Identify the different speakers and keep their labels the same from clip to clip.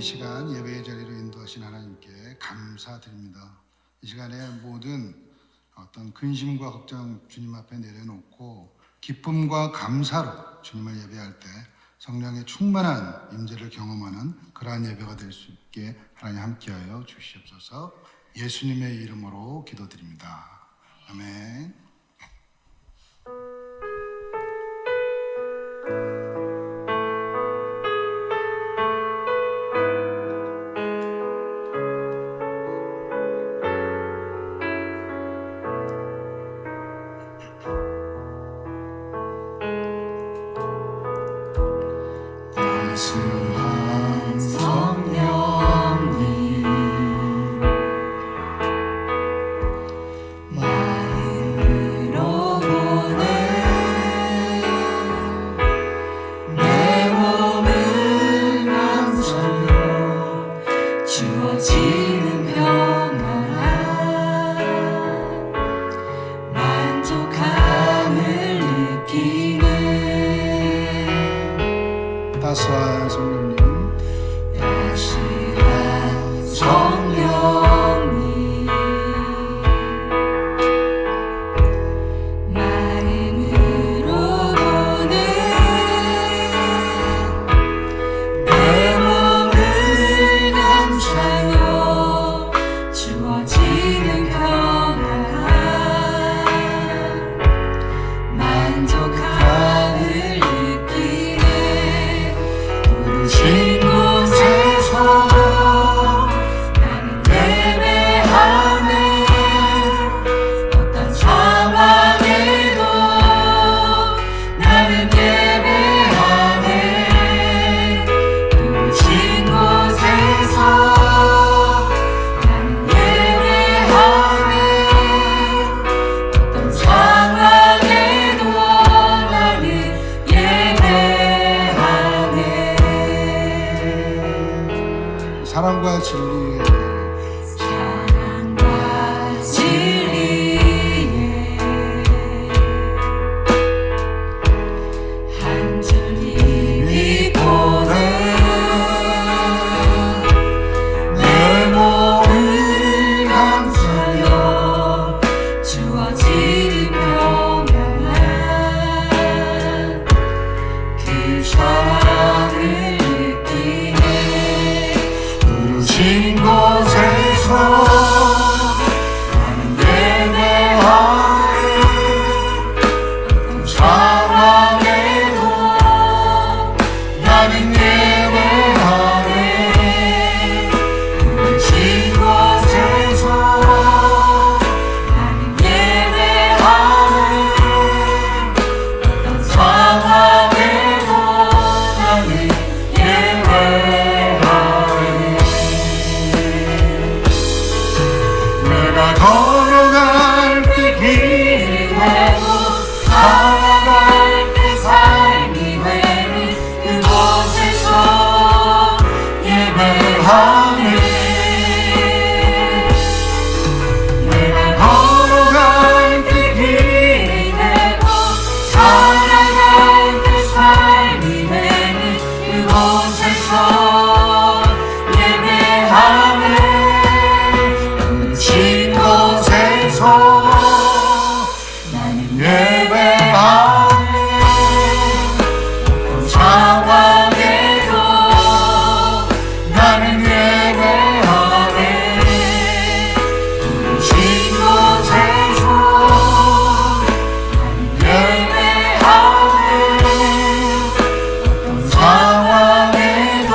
Speaker 1: 시간 예배의 자리로 인도하신 하나님께 감사드립니다. 이 시간에 모든 어떤 근심과 걱정 주님 앞에 내려놓고 기쁨과 감사로 주님을 예배할 때 성령의 충만한 임재를 경험하는 그러한 예배가 될 수 있게 하나님 함께하여 주시옵소서. 예수님의 이름으로 기도드립니다. 아멘.
Speaker 2: 따스한 성령님 마음으로 보내 내 몸을 감싸며 주어지는 평안한 만족함을 느끼는
Speaker 1: 따스한 성령님,
Speaker 2: 따스한 성령님 마음으로 보내 내 몸을 감싸며 주어지는 평안한 만족함을 느끼네. 부르신 곳에서 나는 예배하네. 어떤 상황에도 나는 예배하네. 부르신 곳에서 나는 예배하네. 어떤 상황에도 나는 예배하네.
Speaker 1: 사랑과 진리의
Speaker 2: 사랑과 진리에 한절이 비보내 내 몸을 감싸며 주어지는 평안한 그 사랑을 느끼네. 부르신 곳에서 나는 예배하네. 어떤 상황에도 나는 예배하네. 부르신 곳에서 나는 예배하네. 어떤 상황에도 나는 예배하네. 내가 걸어갈 때 길이 되고 살아갈 때 삶이 되는 그곳에서 예배하네. 내가 걸어갈 때 길이 되고 살아갈 때 삶이 되는 그곳에서 예배하네. 부르신 곳에서 나는 예배하네. 어떤 상황에도 나는 예배하네. 부르신 곳에서 나는 예배하네. 어떤 상황에도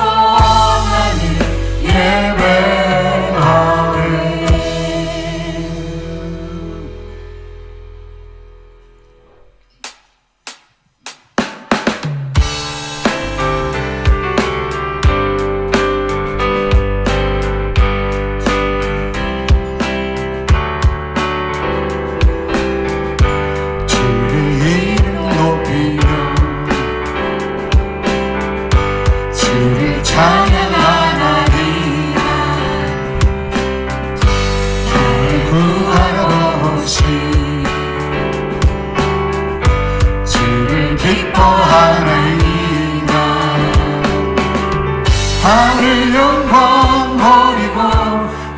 Speaker 2: 하늘 영광 버리고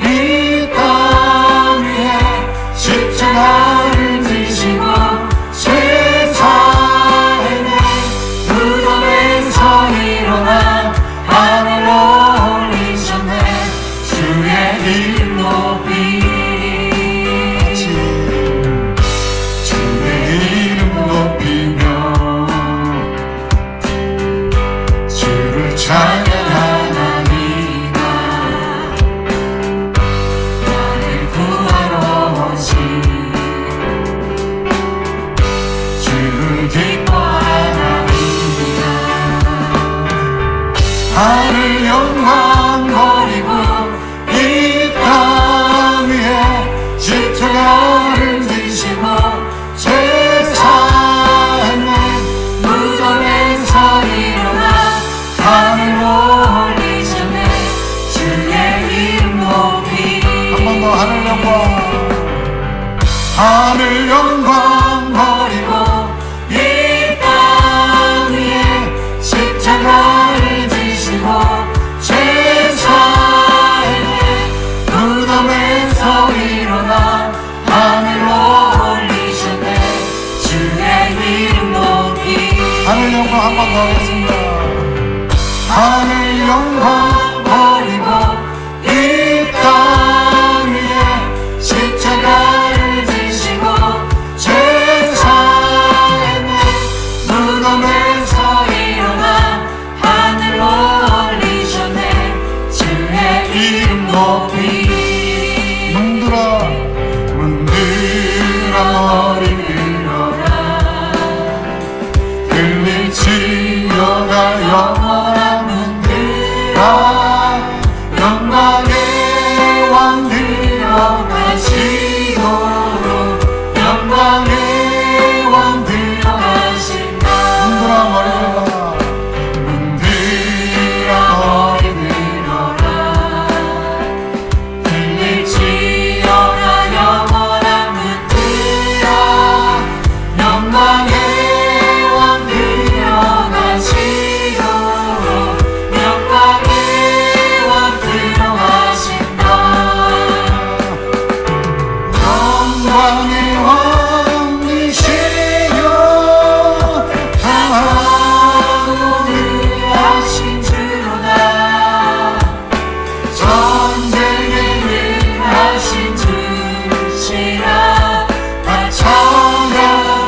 Speaker 2: 이 땅 위에 십자가를 지시고 세상에 무덤에서 일어나 하늘로 올리셨네. 주의 이름 높이리. 주의 이름 높이며 주를 찬양하나이다. 나를 구하러 오신 주를 기뻐하나이다. 하늘 영광 버리고 이 땅 위에 십자가를 지시고 세상에 무덤에서 일어나 하늘로 올리셨네. 주의 이름 높이. 한 번 더 하늘 영광. 하늘 영광 버리고 이 땅 위에 십자가를 지시고 세상에 무덤에서 일어나 하늘로 올리셨네. 주의 이름 높이. 하늘 영광 한 번 더 하겠습니다. 하늘 영광 버리고 이 땅 위에 십자가를 지시고 세상에 무덤에서 일어나 하늘로 올리셨네. 주의 이름 높이. 문들아 머리 들어라. 들리지어가 영원한 문들아. 영광의 왕 들어가시도록 영광의 왕 들어가신다. 문들아 머리 들어라. 문들아 머리 들어라. 들릴지어다 영원한 문들아. 영광의 왕 들어가시도록 영광의 왕 들어가신다. 영광의 왕이시여 하늘 하신 주로다. 전쟁에 능하신 주시라. 다 찬양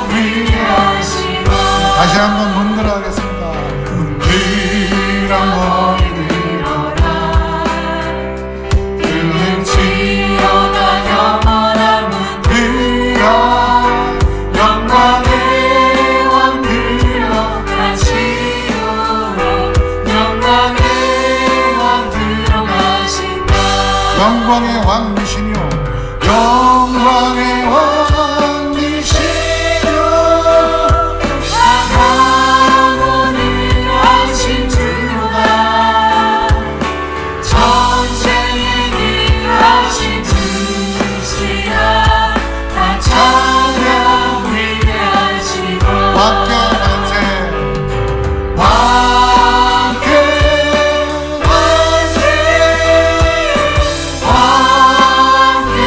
Speaker 2: 위하시라. 다시 한번 문들어 하겠습니다. 문들아 머리 들어라. 들릴지어다 영원한 문들아. 영광의 왕 들어가시도록 영광의 왕 들어가신다. 영광의 왕이시며 영광의 왕이시며 하늘 하신 주로다. 전쟁에 능하신 주시라. 다 찬양 위대하시고 왕께 만세. 왕께 만세. 왕께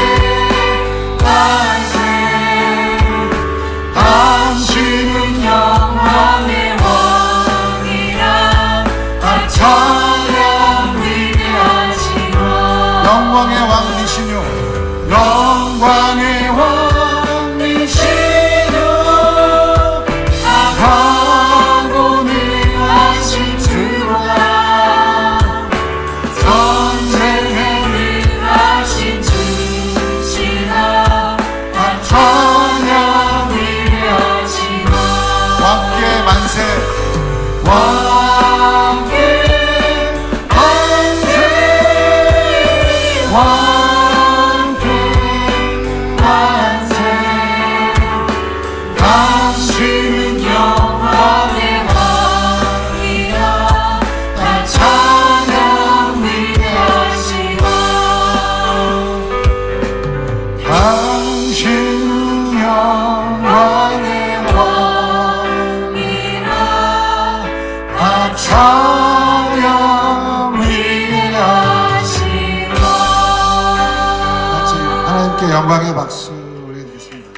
Speaker 1: 영광의 박수 올려드리겠습니다.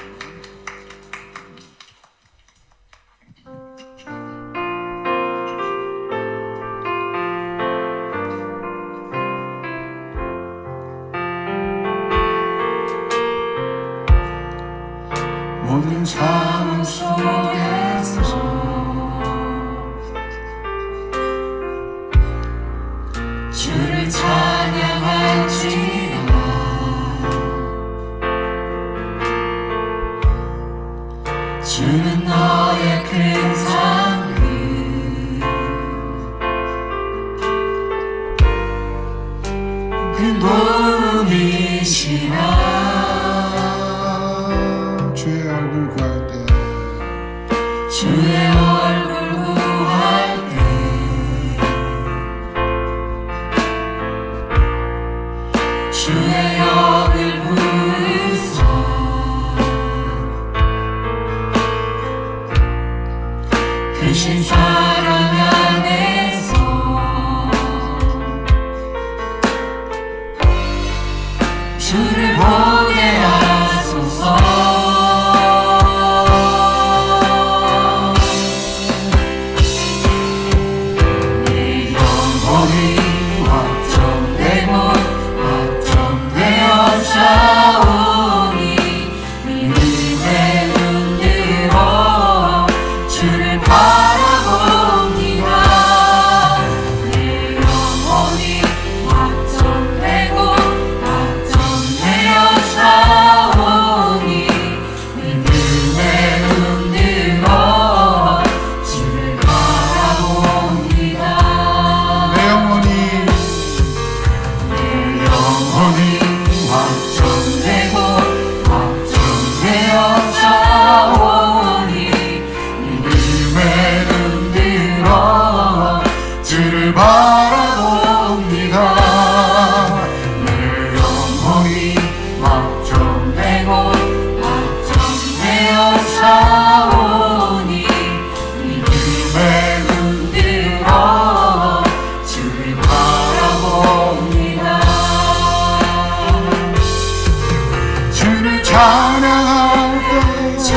Speaker 2: 모든 삶 속에서 주를 찬양할지라. 주는 너의 큰 상급, 큰 도움이시라.
Speaker 1: 주의 얼굴 구할 때
Speaker 2: 주의 얼굴 구할 때 주의 영을 부으사 크신 사랑 안에서 주를 보게 하소서.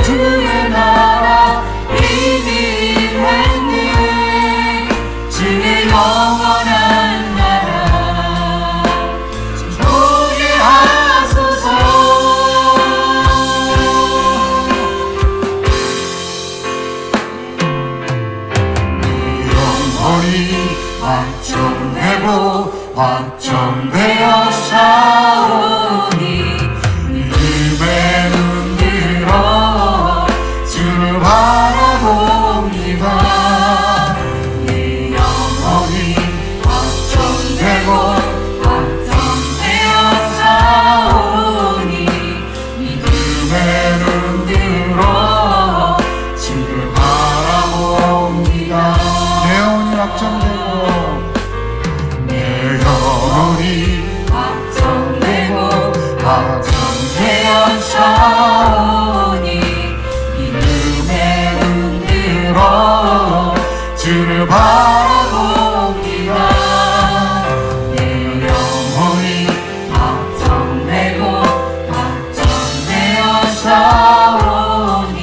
Speaker 2: 주의 나라 이미 임했네. 주의 영원한 나라 보게 하소서. 내 영혼이 확정되고 확정되어 사오니 믿음의 눈들어 주를 바라봅니다. 내 영혼이 확정되고 확정되어 사오니 믿음의 눈들어 주를 바라봅니다.
Speaker 1: 내 영혼이 확정되고
Speaker 2: 내 영혼이 확정되고 확정되어 사오니 믿음의 눈들어 주를 바라봅니다. 내 영혼이 확정되고 확정되어 사오니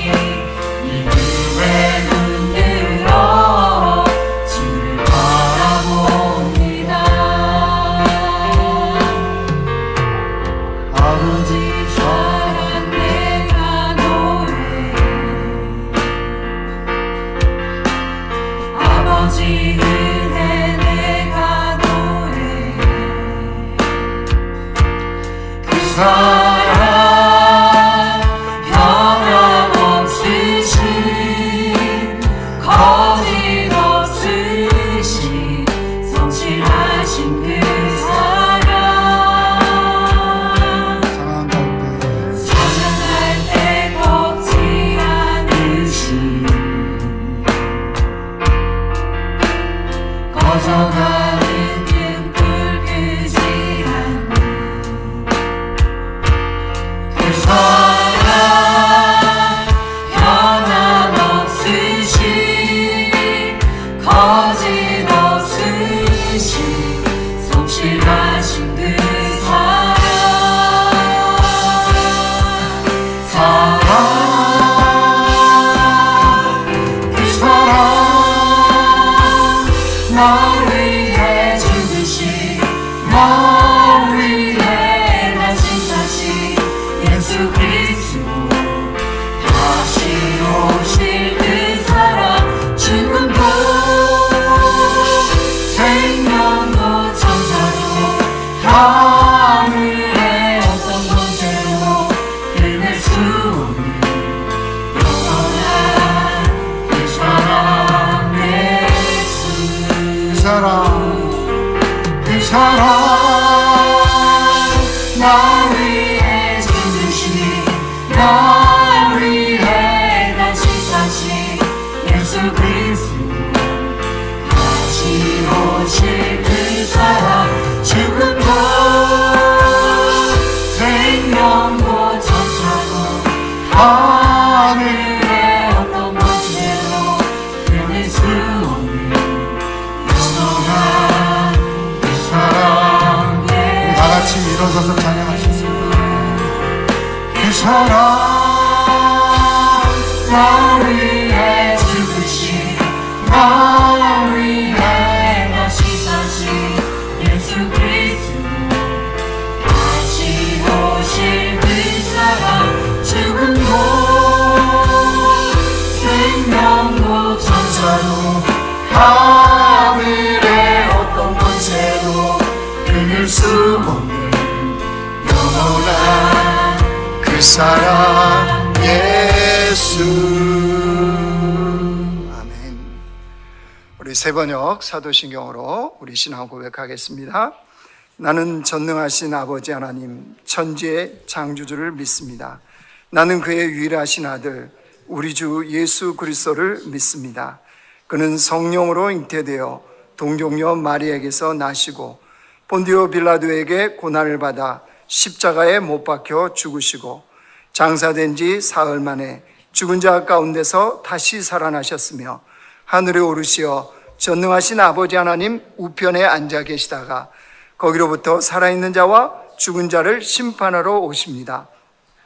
Speaker 2: 믿음의 눈들어 주를 바라봅니다. 아버지 사랑 내가 노래, 아버지 은혜 내가 노래, 그 사랑 변함없으신 거짓 없으신 성실하신 그 사랑
Speaker 1: 사랑할 때
Speaker 2: 사랑할 때 꺾지 않으신 꺼져가는 등불 끄지 않는 그 사랑 변함없으신 거짓 없으신 생명도 천사도 하늘의 어떤 권세도 끝낼 수 없는 영원한 그 사랑 예수.
Speaker 1: 그 사랑
Speaker 2: 나 위해 죽으시니 나 위해 다시 사신 예수 그리스도 다시 오실 그 사랑 죽음도 생명도 천사도 하늘의 어떤 권세도 끊을 수 없는 영원한 그 사랑
Speaker 1: 우리 다 같이 일어서서 찬양하셨습니다. 그 사랑
Speaker 2: 나 위해 죽으신 나 위해 다시 사신 예수 그리스도 다시 오실 그 사랑 죽음도 생명도 천사도 하늘의 어떤 권세도 끊을 수 없는 영원한
Speaker 1: 그 사랑 예수. 아멘. 우리 세번역 사도신경으로 우리 신앙 고백하겠습니다. 나는 전능하신 아버지 하나님 천지의 창조주를 믿습니다. 나는 그의 유일하신 아들 우리 주 예수 그리스도를 믿습니다. 그는 성령으로 잉태되어 동정녀 마리아에게서 나시고 본디오 빌라도에게 고난을 받아 십자가에 못 박혀 죽으시고 장사된 지 사흘 만에 죽은 자 가운데서 다시 살아나셨으며 하늘에 오르시어 전능하신 아버지 하나님 우편에 앉아 계시다가 거기로부터 살아있는 자와 죽은 자를 심판하러 오십니다.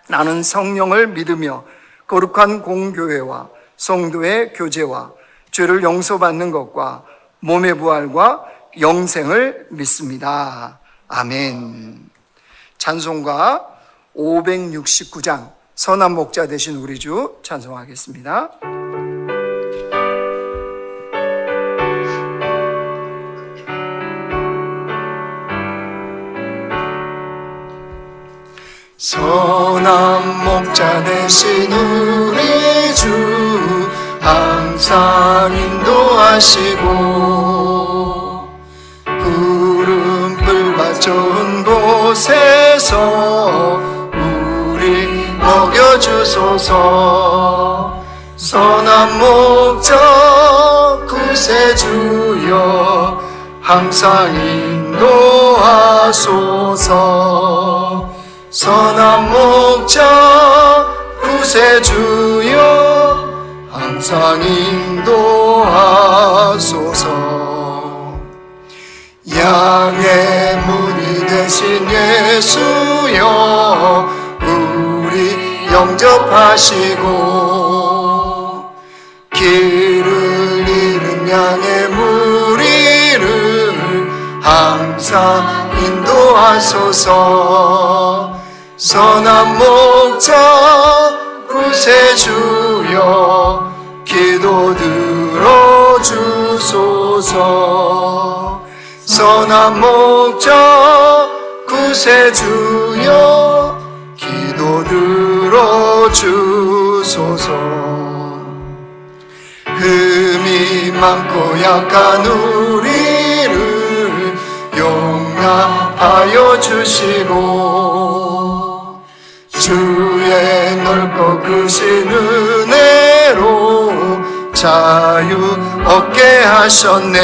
Speaker 1: 나는 성령을 믿으며 거룩한 공교회와 성도의 교제와 죄를 용서받는 것과 몸의 부활과 영생을 믿습니다. 아멘. 찬송가 569장 선한 목자 되신 우리 주 찬송하겠습니다. 선한 목자 되신 우리 주 항상 인도하시고 구름불과 좋은 곳에서 우리 먹여주소서. 선한 목자 구세주여 항상 인도하소서. 선한 목자 구세주여 항상 인도하소서. 양의 문이 되신 예수여 우리 영접하시고 길을 잃은 양의 무리를 항상 인도하소서. 선한 목자 구세주여 기도 들어주소서. 선한 목자 구세주여 기도 들어주소서. 흠이 많고 약한 우리를 용납하여 주시고 주의 넓고 크신 은혜로 자유 얻게 하셨네.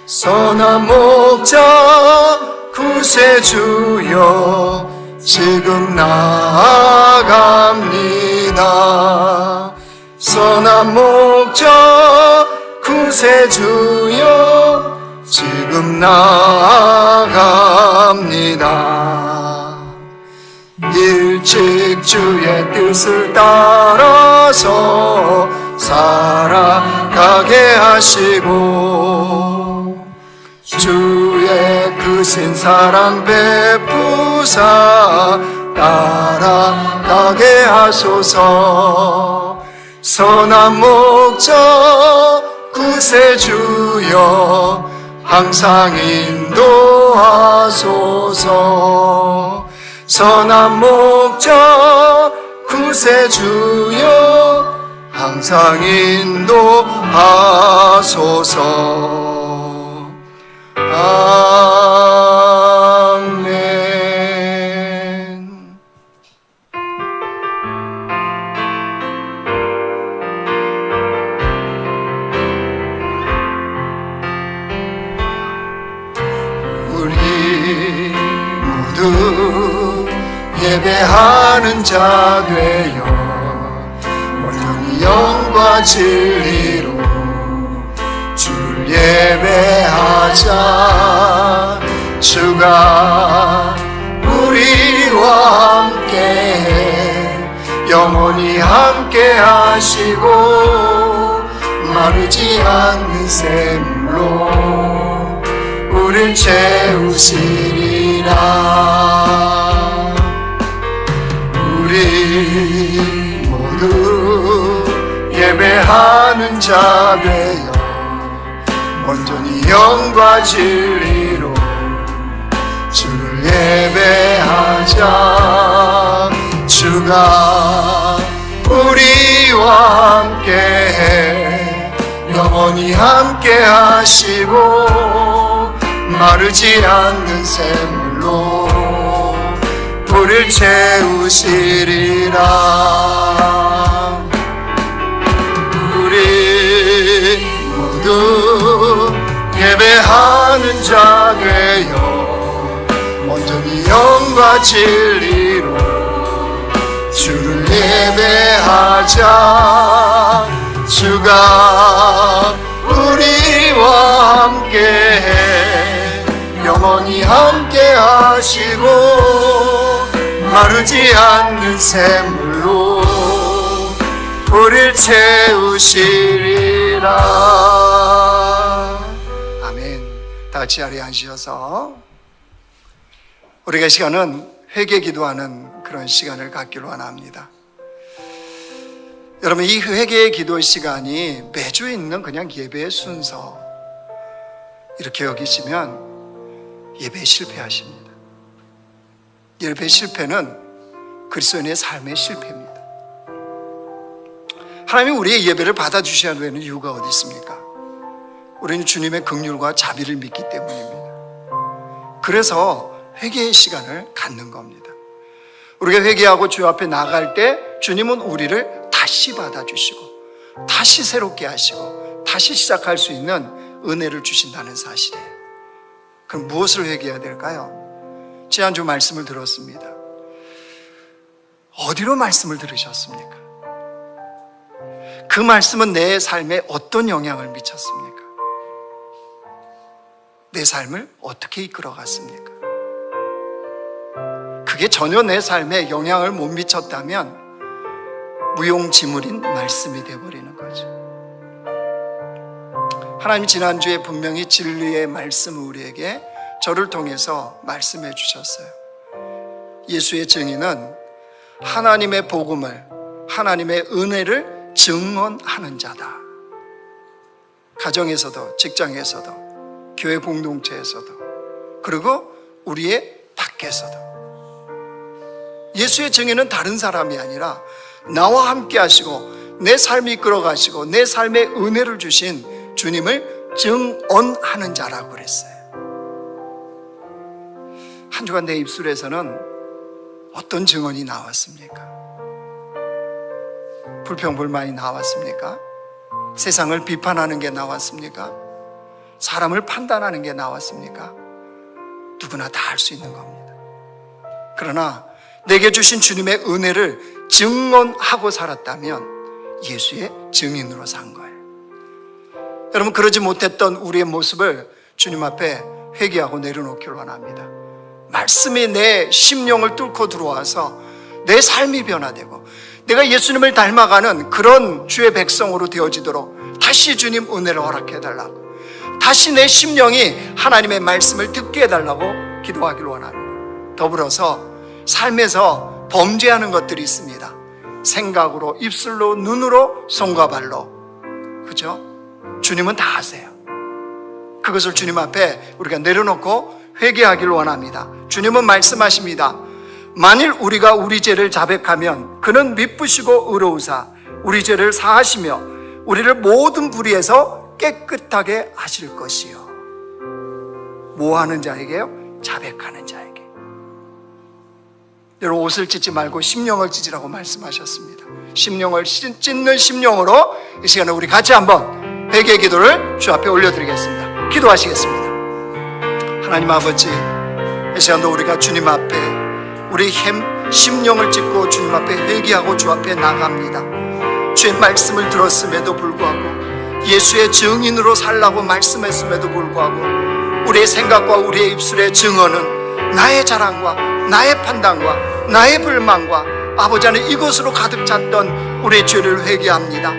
Speaker 1: 선한 목자 구세주여 지금 나아갑니다. 선한 목자 구세주여 지금 나아갑니다. 일찍 주의 뜻을 따라서 살아가게 하시고 주의 크신 사랑 베푸사 따라가게 하소서. 선한 목자 구세주여
Speaker 2: 항상 인도하소서. 선한 목적 구세주여 항상 인도하소서. 아멘. 우리 모두 예배하는 자 되어 온전히 영과 진리로 주를 예배하자. 주가 우리와 함께 영원히 함께 하시고 마르지 않는 샘물로 우릴 채우시리라. 우리 모두 예배하는 자 되어 온전히 영과 진리로 주를 예배하자. 주가 우리와 함께 영원히 함께 하시고 마르지 않는 샘물로 우릴 채우시리라. 우리 모두 예배하는 자 되어 온전히 영과 진리로 주를 예배하자. 주가 우리와 함께 영원히 함께 하시고 마르지 않는 샘물로 우릴 채우시리라. 아멘. 다 같이 자리에 앉으셔서 우리가 이 시간은 회개 기도하는 그런 시간을 갖기로 원합니다. 여러분, 이 회개의 기도 시간이 매주 있는 그냥 예배의 순서 이렇게 여기시면 예배에 실패하십니다. 예배 실패는 그리스도인의 삶의 실패입니다. 하나님이 우리의 예배를 받아주셔야 되는 이유가 어디 있습니까? 우리는 주님의 긍휼과 자비를 믿기 때문입니다. 그래서 회개의 시간을 갖는 겁니다. 우리가 회개하고 주 앞에 나갈 때 주님은 우리를 다시 받아주시고 다시 새롭게 하시고 다시 시작할 수 있는 은혜를 주신다는 사실이에요. 그럼 무엇을 회개해야 될까요? 지난주 말씀을 들었습니다. 어디로 말씀을 들으셨습니까? 그 말씀은 내 삶에 어떤 영향을 미쳤습니까? 내 삶을 어떻게 이끌어갔습니까? 그게 전혀 내 삶에 영향을 못 미쳤다면 무용지물인 말씀이 되어버리는 거죠. 하나님 지난주에 분명히 진리의 말씀을 우리에게 저를 통해서 말씀해 주셨어요. 예수의 증인은 하나님의 복음을, 하나님의 은혜를 증언하는 자다. 가정에서도, 직장에서도, 교회 공동체에서도, 그리고 우리의 밖에서도. 예수의 증인은 다른 사람이 아니라 나와 함께 하시고 내 삶이 이끌어 가시고 내 삶에 은혜를 주신 주님을 증언하는 자라고 그랬어요. 한 주간 내 입술에서는 어떤 증언이 나왔습니까? 불평불만이 나왔습니까? 세상을 비판하는 게 나왔습니까? 사람을 판단하는 게 나왔습니까? 누구나 다 할 수 있는 겁니다. 그러나 내게 주신 주님의 은혜를 증언하고 살았다면 예수의 증인으로 산 거예요. 여러분, 그러지 못했던 우리의 모습을 주님 앞에 회개하고 내려놓기를 원합니다. 말씀이 내 심령을 뚫고 들어와서 내 삶이 변화되고 내가 예수님을 닮아가는 그런 주의 백성으로 되어지도록 다시 주님 은혜를 허락해달라고, 다시 내 심령이 하나님의 말씀을 듣게 해달라고 기도하기를 원합니다. 더불어서 삶에서 범죄하는 것들이 있습니다. 생각으로, 입술로, 눈으로, 손과 발로. 그죠? 주님은 다 아세요. 그것을 주님 앞에 우리가 내려놓고 회개하기를 원합니다. 주님은 말씀하십니다. 만일 우리가 우리 죄를 자백하면 그는 미쁘시고 의로우사 우리 죄를 사하시며 우리를 모든 불의에서 깨끗하게 하실 것이요. 뭐 하는 자에게요? 자백하는 자에게. 여러분, 옷을 찢지 말고 심령을 찢으라고 말씀하셨습니다. 심령을 찢는 심령으로 이 시간에 우리 같이 한번 회개 기도를 주 앞에 올려드리겠습니다. 기도하시겠습니다. 하나님 아버지, 이 시간도 우리가 주님 앞에 우리 심령을 찢고 주님 앞에 회개하고 주 앞에 나갑니다. 주의 말씀을 들었음에도 불구하고 예수의 증인으로 살라고 말씀했음에도 불구하고 우리의 생각과 우리의 입술의 증언은 나의 자랑과 나의 판단과 나의 불만과 아버지 안에 이것으로 가득 찼던 우리의 죄를 회개합니다.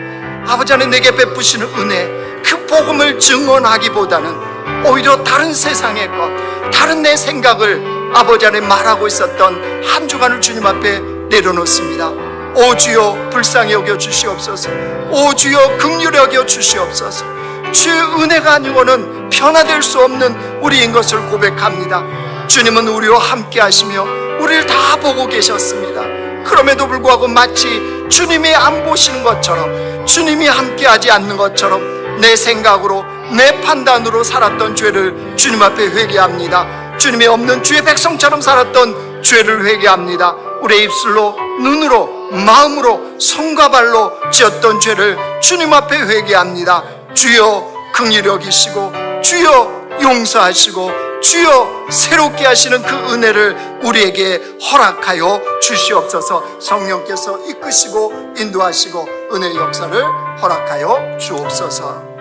Speaker 2: 아버지 안에 내게 베푸시는 은혜, 그 복음을 증언하기보다는 오히려 다른 세상의 것, 다른 내 생각을 아버지 안에 말하고 있었던 한 주간을 주님 앞에 내려놓습니다. 오 주여 불쌍히 여겨 주시옵소서. 오 주여 긍휼히 여겨 주시옵소서. 주의 은혜가 아니고는 변화될 수 없는 우리인 것을 고백합니다. 주님은 우리와 함께 하시며 우리를 다 보고 계셨습니다. 그럼에도 불구하고 마치 주님이 안 보시는 것처럼, 주님이 함께 하지 않는 것처럼 내 생각으로 내 판단으로 살았던 죄를 주님 앞에 회개합니다. 주님이 없는 주의 백성처럼 살았던 죄를 회개합니다. 우리의 입술로, 눈으로, 마음으로, 손과 발로 지었던 죄를 주님 앞에 회개합니다. 주여 긍휼히 여기시고 주여 용서하시고 주여 새롭게 하시는 그 은혜를 우리에게 허락하여 주시옵소서. 성령께서 이끄시고 인도하시고 은혜의 역사를 허락하여 주옵소서.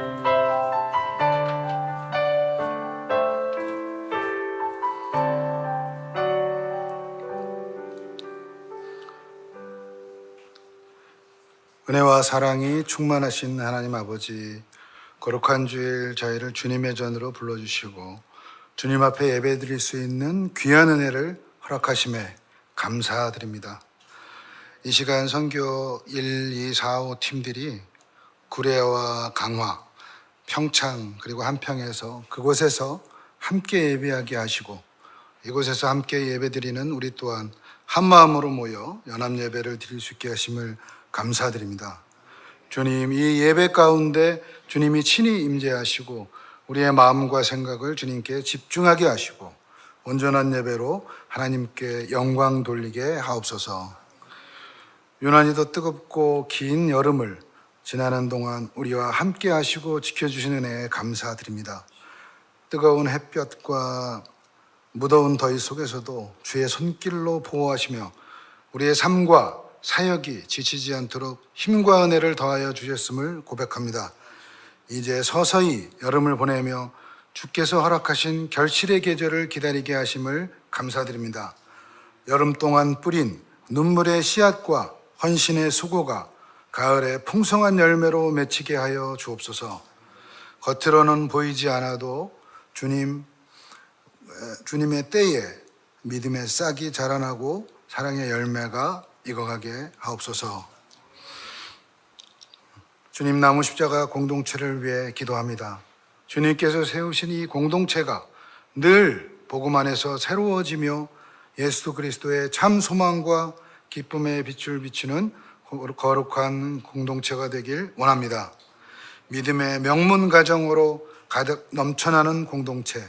Speaker 1: 은혜와 사랑이 충만하신 하나님 아버지, 거룩한 주일 저희를 주님의 전으로 불러주시고 주님 앞에 예배드릴 수 있는 귀한 은혜를 허락하심에 감사드립니다. 이 시간 선교 1, 2, 4, 5 팀들이 구례와 강화, 평창 그리고 한평에서 그곳에서 함께 예배하게 하시고 이곳에서 함께 예배드리는 우리 또한 한 마음으로 모여 연합 예배를 드릴 수 있게 하심을 감사드립니다. 주님, 이 예배 가운데 주님이 친히 임재하시고 우리의 마음과 생각을 주님께 집중하게 하시고 온전한 예배로 하나님께 영광 돌리게 하옵소서. 유난히도 뜨겁고 긴 여름을 지나는 동안 우리와 함께 하시고 지켜주시는 은혜에 감사드립니다. 뜨거운 햇볕과 무더운 더위 속에서도 주의 손길로 보호하시며 우리의 삶과 사역이 지치지 않도록 힘과 은혜를 더하여 주셨음을 고백합니다. 이제 서서히 여름을 보내며 주께서 허락하신 결실의 계절을 기다리게 하심을 감사드립니다. 여름 동안 뿌린 눈물의 씨앗과 헌신의 수고가 가을에 풍성한 열매로 맺히게 하여 주옵소서. 겉으로는 보이지 않아도 주님의 때에 믿음의 싹이 자라나고 사랑의 열매가 익어가게 하옵소서. 주님 나무 십자가 공동체를 위해 기도합니다. 주님께서 세우신 이 공동체가 늘 복음 안에서 새로워지며 예수 그리스도의 참 소망과 기쁨의 빛을 비추는 거룩한 공동체가 되길 원합니다. 믿음의 명문 가정으로 가득 넘쳐나는 공동체,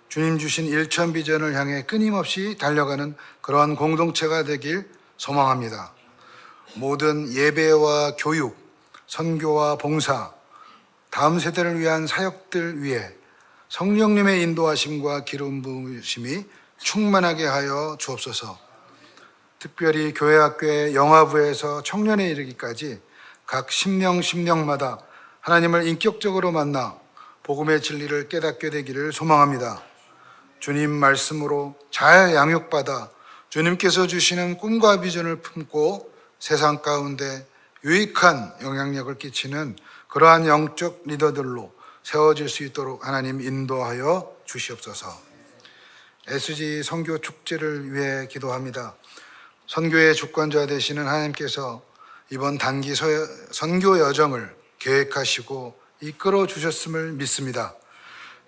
Speaker 1: 주님 주신 일천 비전을 향해 끊임없이 달려가는 그러한 공동체가 되길 소망합니다. 모든 예배와 교육, 선교와 봉사, 다음 세대를 위한 사역들 위해 성령님의 인도하심과 기름 부으심이 충만하게 하여 주옵소서. 특별히 교회학교의 영화부에서 청년에 이르기까지 각 심령마다 하나님을 인격적으로 만나 복음의 진리를 깨닫게 되기를 소망합니다. 주님 말씀으로 잘 양육받아 주님께서 주시는 꿈과 비전을 품고 세상 가운데 유익한 영향력을 끼치는 그러한 영적 리더들로 세워질 수 있도록 하나님 인도하여 주시옵소서. SG 선교 축제를 위해 기도합니다. 선교의 주권자 되시는 하나님께서 이번 단기 선교 여정을 계획하시고 이끌어 주셨음을 믿습니다.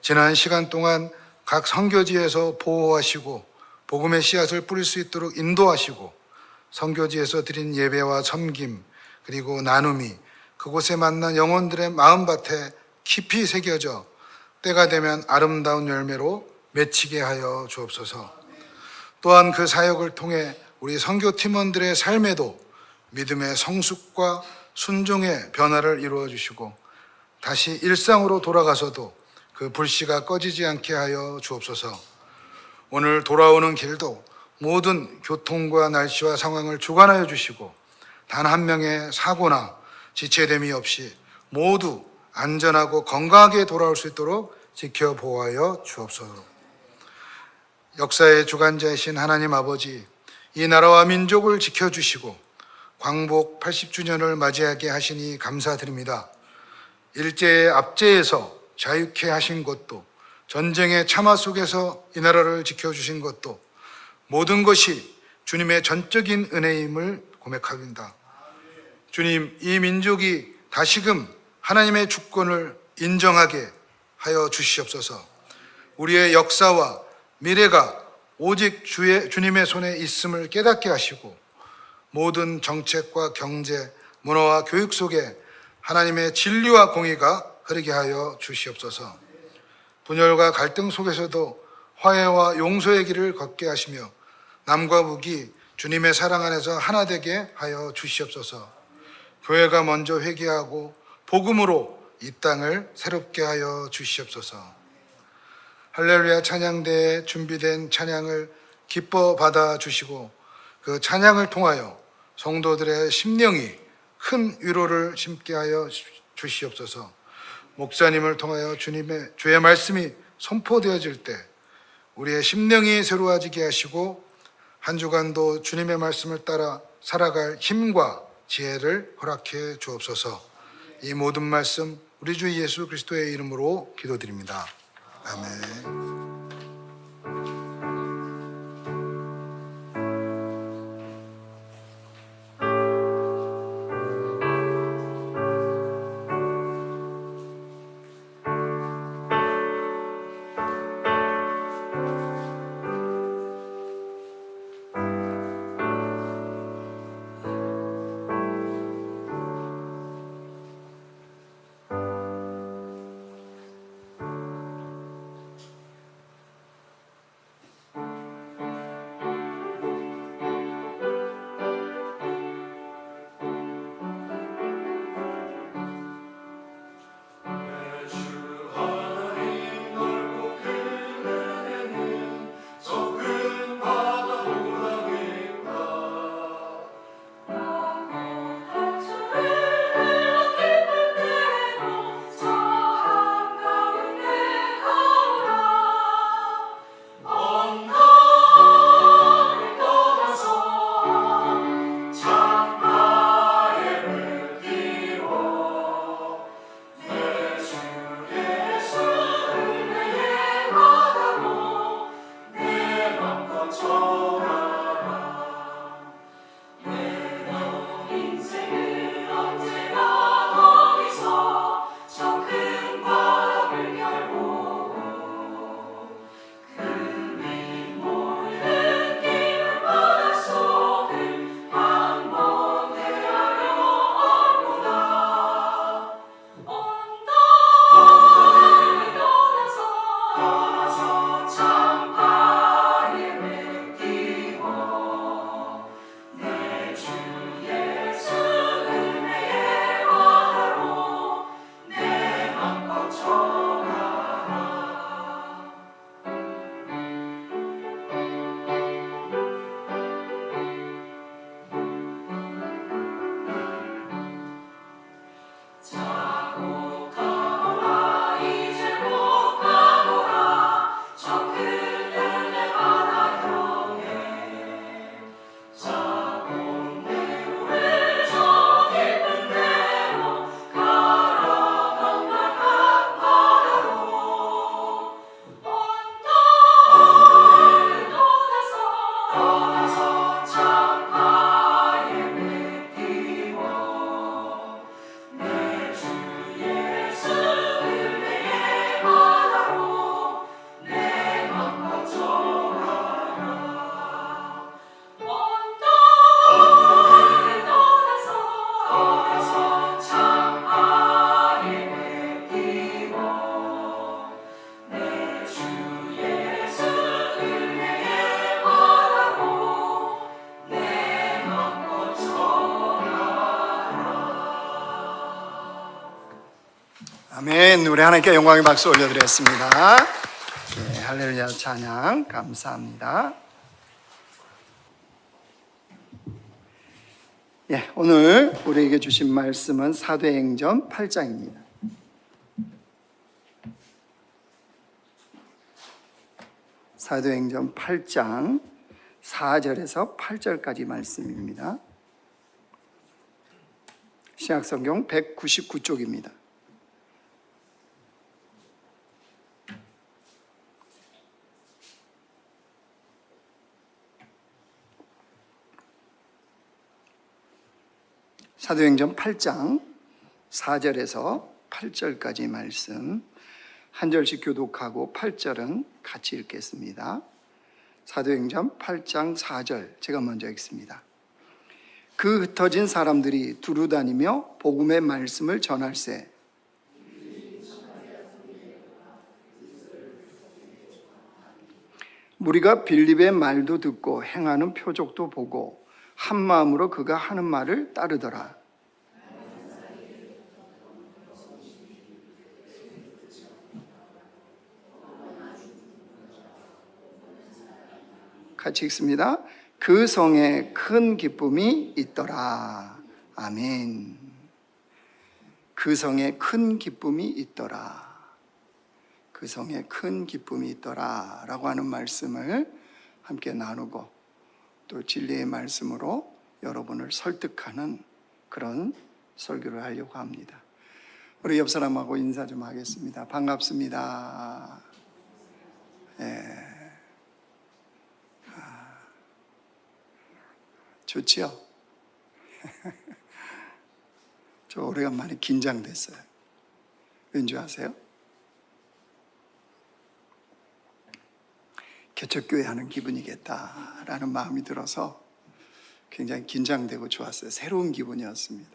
Speaker 1: 지난 시간 동안 각 선교지에서 보호하시고 복음의 씨앗을 뿌릴 수 있도록 인도하시고 선교지에서 드린 예배와 섬김 그리고 나눔이 그곳에 만난 영혼들의 마음밭에 깊이 새겨져 때가 되면 아름다운 열매로 맺히게 하여 주옵소서. 또한 그 사역을 통해 우리 선교 팀원들의 삶에도 믿음의 성숙과 순종의 변화를 이루어 주시고 다시 일상으로 돌아가서도 그 불씨가 꺼지지 않게 하여 주옵소서. 오늘 돌아오는 길도 모든 교통과 날씨와 상황을 주관하여 주시고 단 한 명의 사고나 지체됨이 없이 모두 안전하고 건강하게 돌아올 수 있도록 지켜 보호하여 주옵소서. 역사의 주관자이신 하나님 아버지, 이 나라와 민족을 지켜주시고 광복 80주년을 맞이하게 하시니 감사드립니다. 일제의 압제에서 자유케 하신 것도, 전쟁의 참화 속에서 이 나라를 지켜주신 것도 모든 것이 주님의 전적인 은혜임을 고백합니다. 주님, 이 민족이 다시금 하나님의 주권을 인정하게 하여 주시옵소서. 우리의 역사와 미래가 오직 주님의 손에 있음을 깨닫게 하시고 모든 정책과 경제, 문화와 교육 속에 하나님의 진리와 공의가 흐르게 하여 주시옵소서. 분열과 갈등 속에서도 화해와 용서의 길을 걷게 하시며 남과 북이 주님의 사랑 안에서 하나 되게 하여 주시옵소서. 교회가 먼저 회개하고 복음으로 이 땅을 새롭게 하여 주시옵소서. 할렐루야 찬양대에 준비된 찬양을 기뻐 받아 주시고 그 찬양을 통하여 성도들의 심령이 큰 위로를 심게 하여 주시옵소서. 목사님을 통하여 주의 말씀이 선포되어질 때 우리의 심령이 새로워지게 하시고 한 주간도 주님의 말씀을 따라 살아갈 힘과 지혜를 허락해 주옵소서. 이 모든 말씀 우리 주 예수 그리스도의 이름으로 기도드립니다. 아멘.
Speaker 2: 아멘. 우리 하나님께 영광의 박수 올려드렸습니다. 네, 할렐루야 찬양 감사합니다. 예, 오늘 우리에게 주신 말씀은 사도행전 8장입니다. 사도행전 8장 4절에서 8절까지 말씀입니다. 신약성경 199쪽입니다. 사도행전 8장 4절에서 8절까지 말씀 한 절씩 교독하고 8절은 같이 읽겠습니다. 사도행전 8장 4절 제가 먼저 읽습니다. 그 흩어진 사람들이 두루 다니며 복음의 말씀을 전할세 무리가 빌립의 말도 듣고 행하는 표적도 보고 한 마음으로 그가 하는 말을 따르더라. 같이 읽습니다. 그 성에 큰 기쁨이 있더라. 아멘. 그 성에 큰 기쁨이 있더라. 그 성에 큰 기쁨이 있더라 라고 하는 말씀을 함께 나누고 또 진리의 말씀으로 여러분을 설득하는 그런 설교를 하려고 합니다. 우리 옆 사람하고 인사 좀 하겠습니다. 반갑습니다. 예. 좋지요? 저 오래간만에 긴장됐어요. 왠지 아세요? 개척교회 하는 기분이겠다라는 마음이 들어서 굉장히 긴장되고 좋았어요. 새로운 기분이었습니다.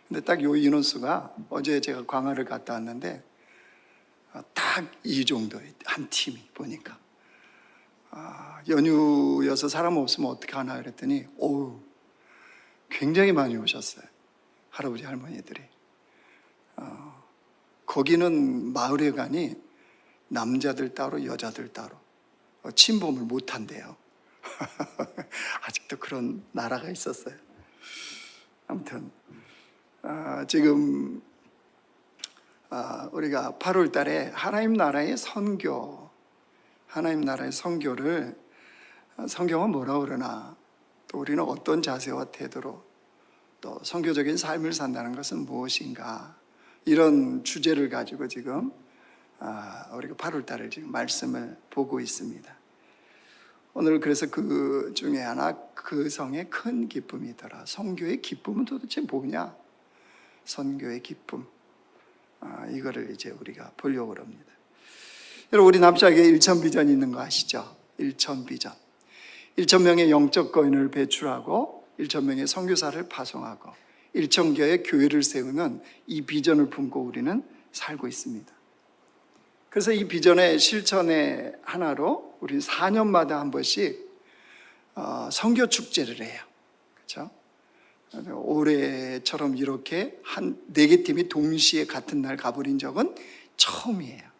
Speaker 2: 근데 딱 요 인원수가 어제 제가 광화를 갔다 왔는데 딱 이 정도 한 팀이 보니까 연휴여서 사람 없으면 어떻게 하나 그랬더니 굉장히 많이 오셨어요. 할아버지 할머니들이. 거기는 마을에 가니 남자들 따로 여자들 따로 침범을 못 한대요. 아직도 그런 나라가 있었어요. 아무튼 지금 우리가 8월 달에 하나님 나라의 선교를 성경은 뭐라 그러나 또 우리는 어떤 자세와 태도로 또 선교적인 삶을 산다는 것은 무엇인가 이런 주제를 가지고 지금 우리가 8월 달에 지금 말씀을 보고 있습니다. 오늘 그래서 그 중에 하나 그 성에 큰 기쁨이더라. 선교의 기쁨은 도대체 뭐냐? 선교의 기쁨 이거를 이제 우리가 보려고 합니다. 여러분 우리 남자에게 1,000비전이 있는 거 아시죠? 1,000비전 1,000명의 영적 거인을 배출하고 1,000명의 선교사를 파송하고 1,000개의 교회를 세우는 이 비전을 품고 우리는 살고 있습니다. 그래서 이 비전의 실천의 하나로 우리 4년마다 한 번씩 선교 축제를 해요. 그렇죠? 올해처럼 이렇게 한 4개 팀이 동시에 같은 날 가버린 적은 처음이에요.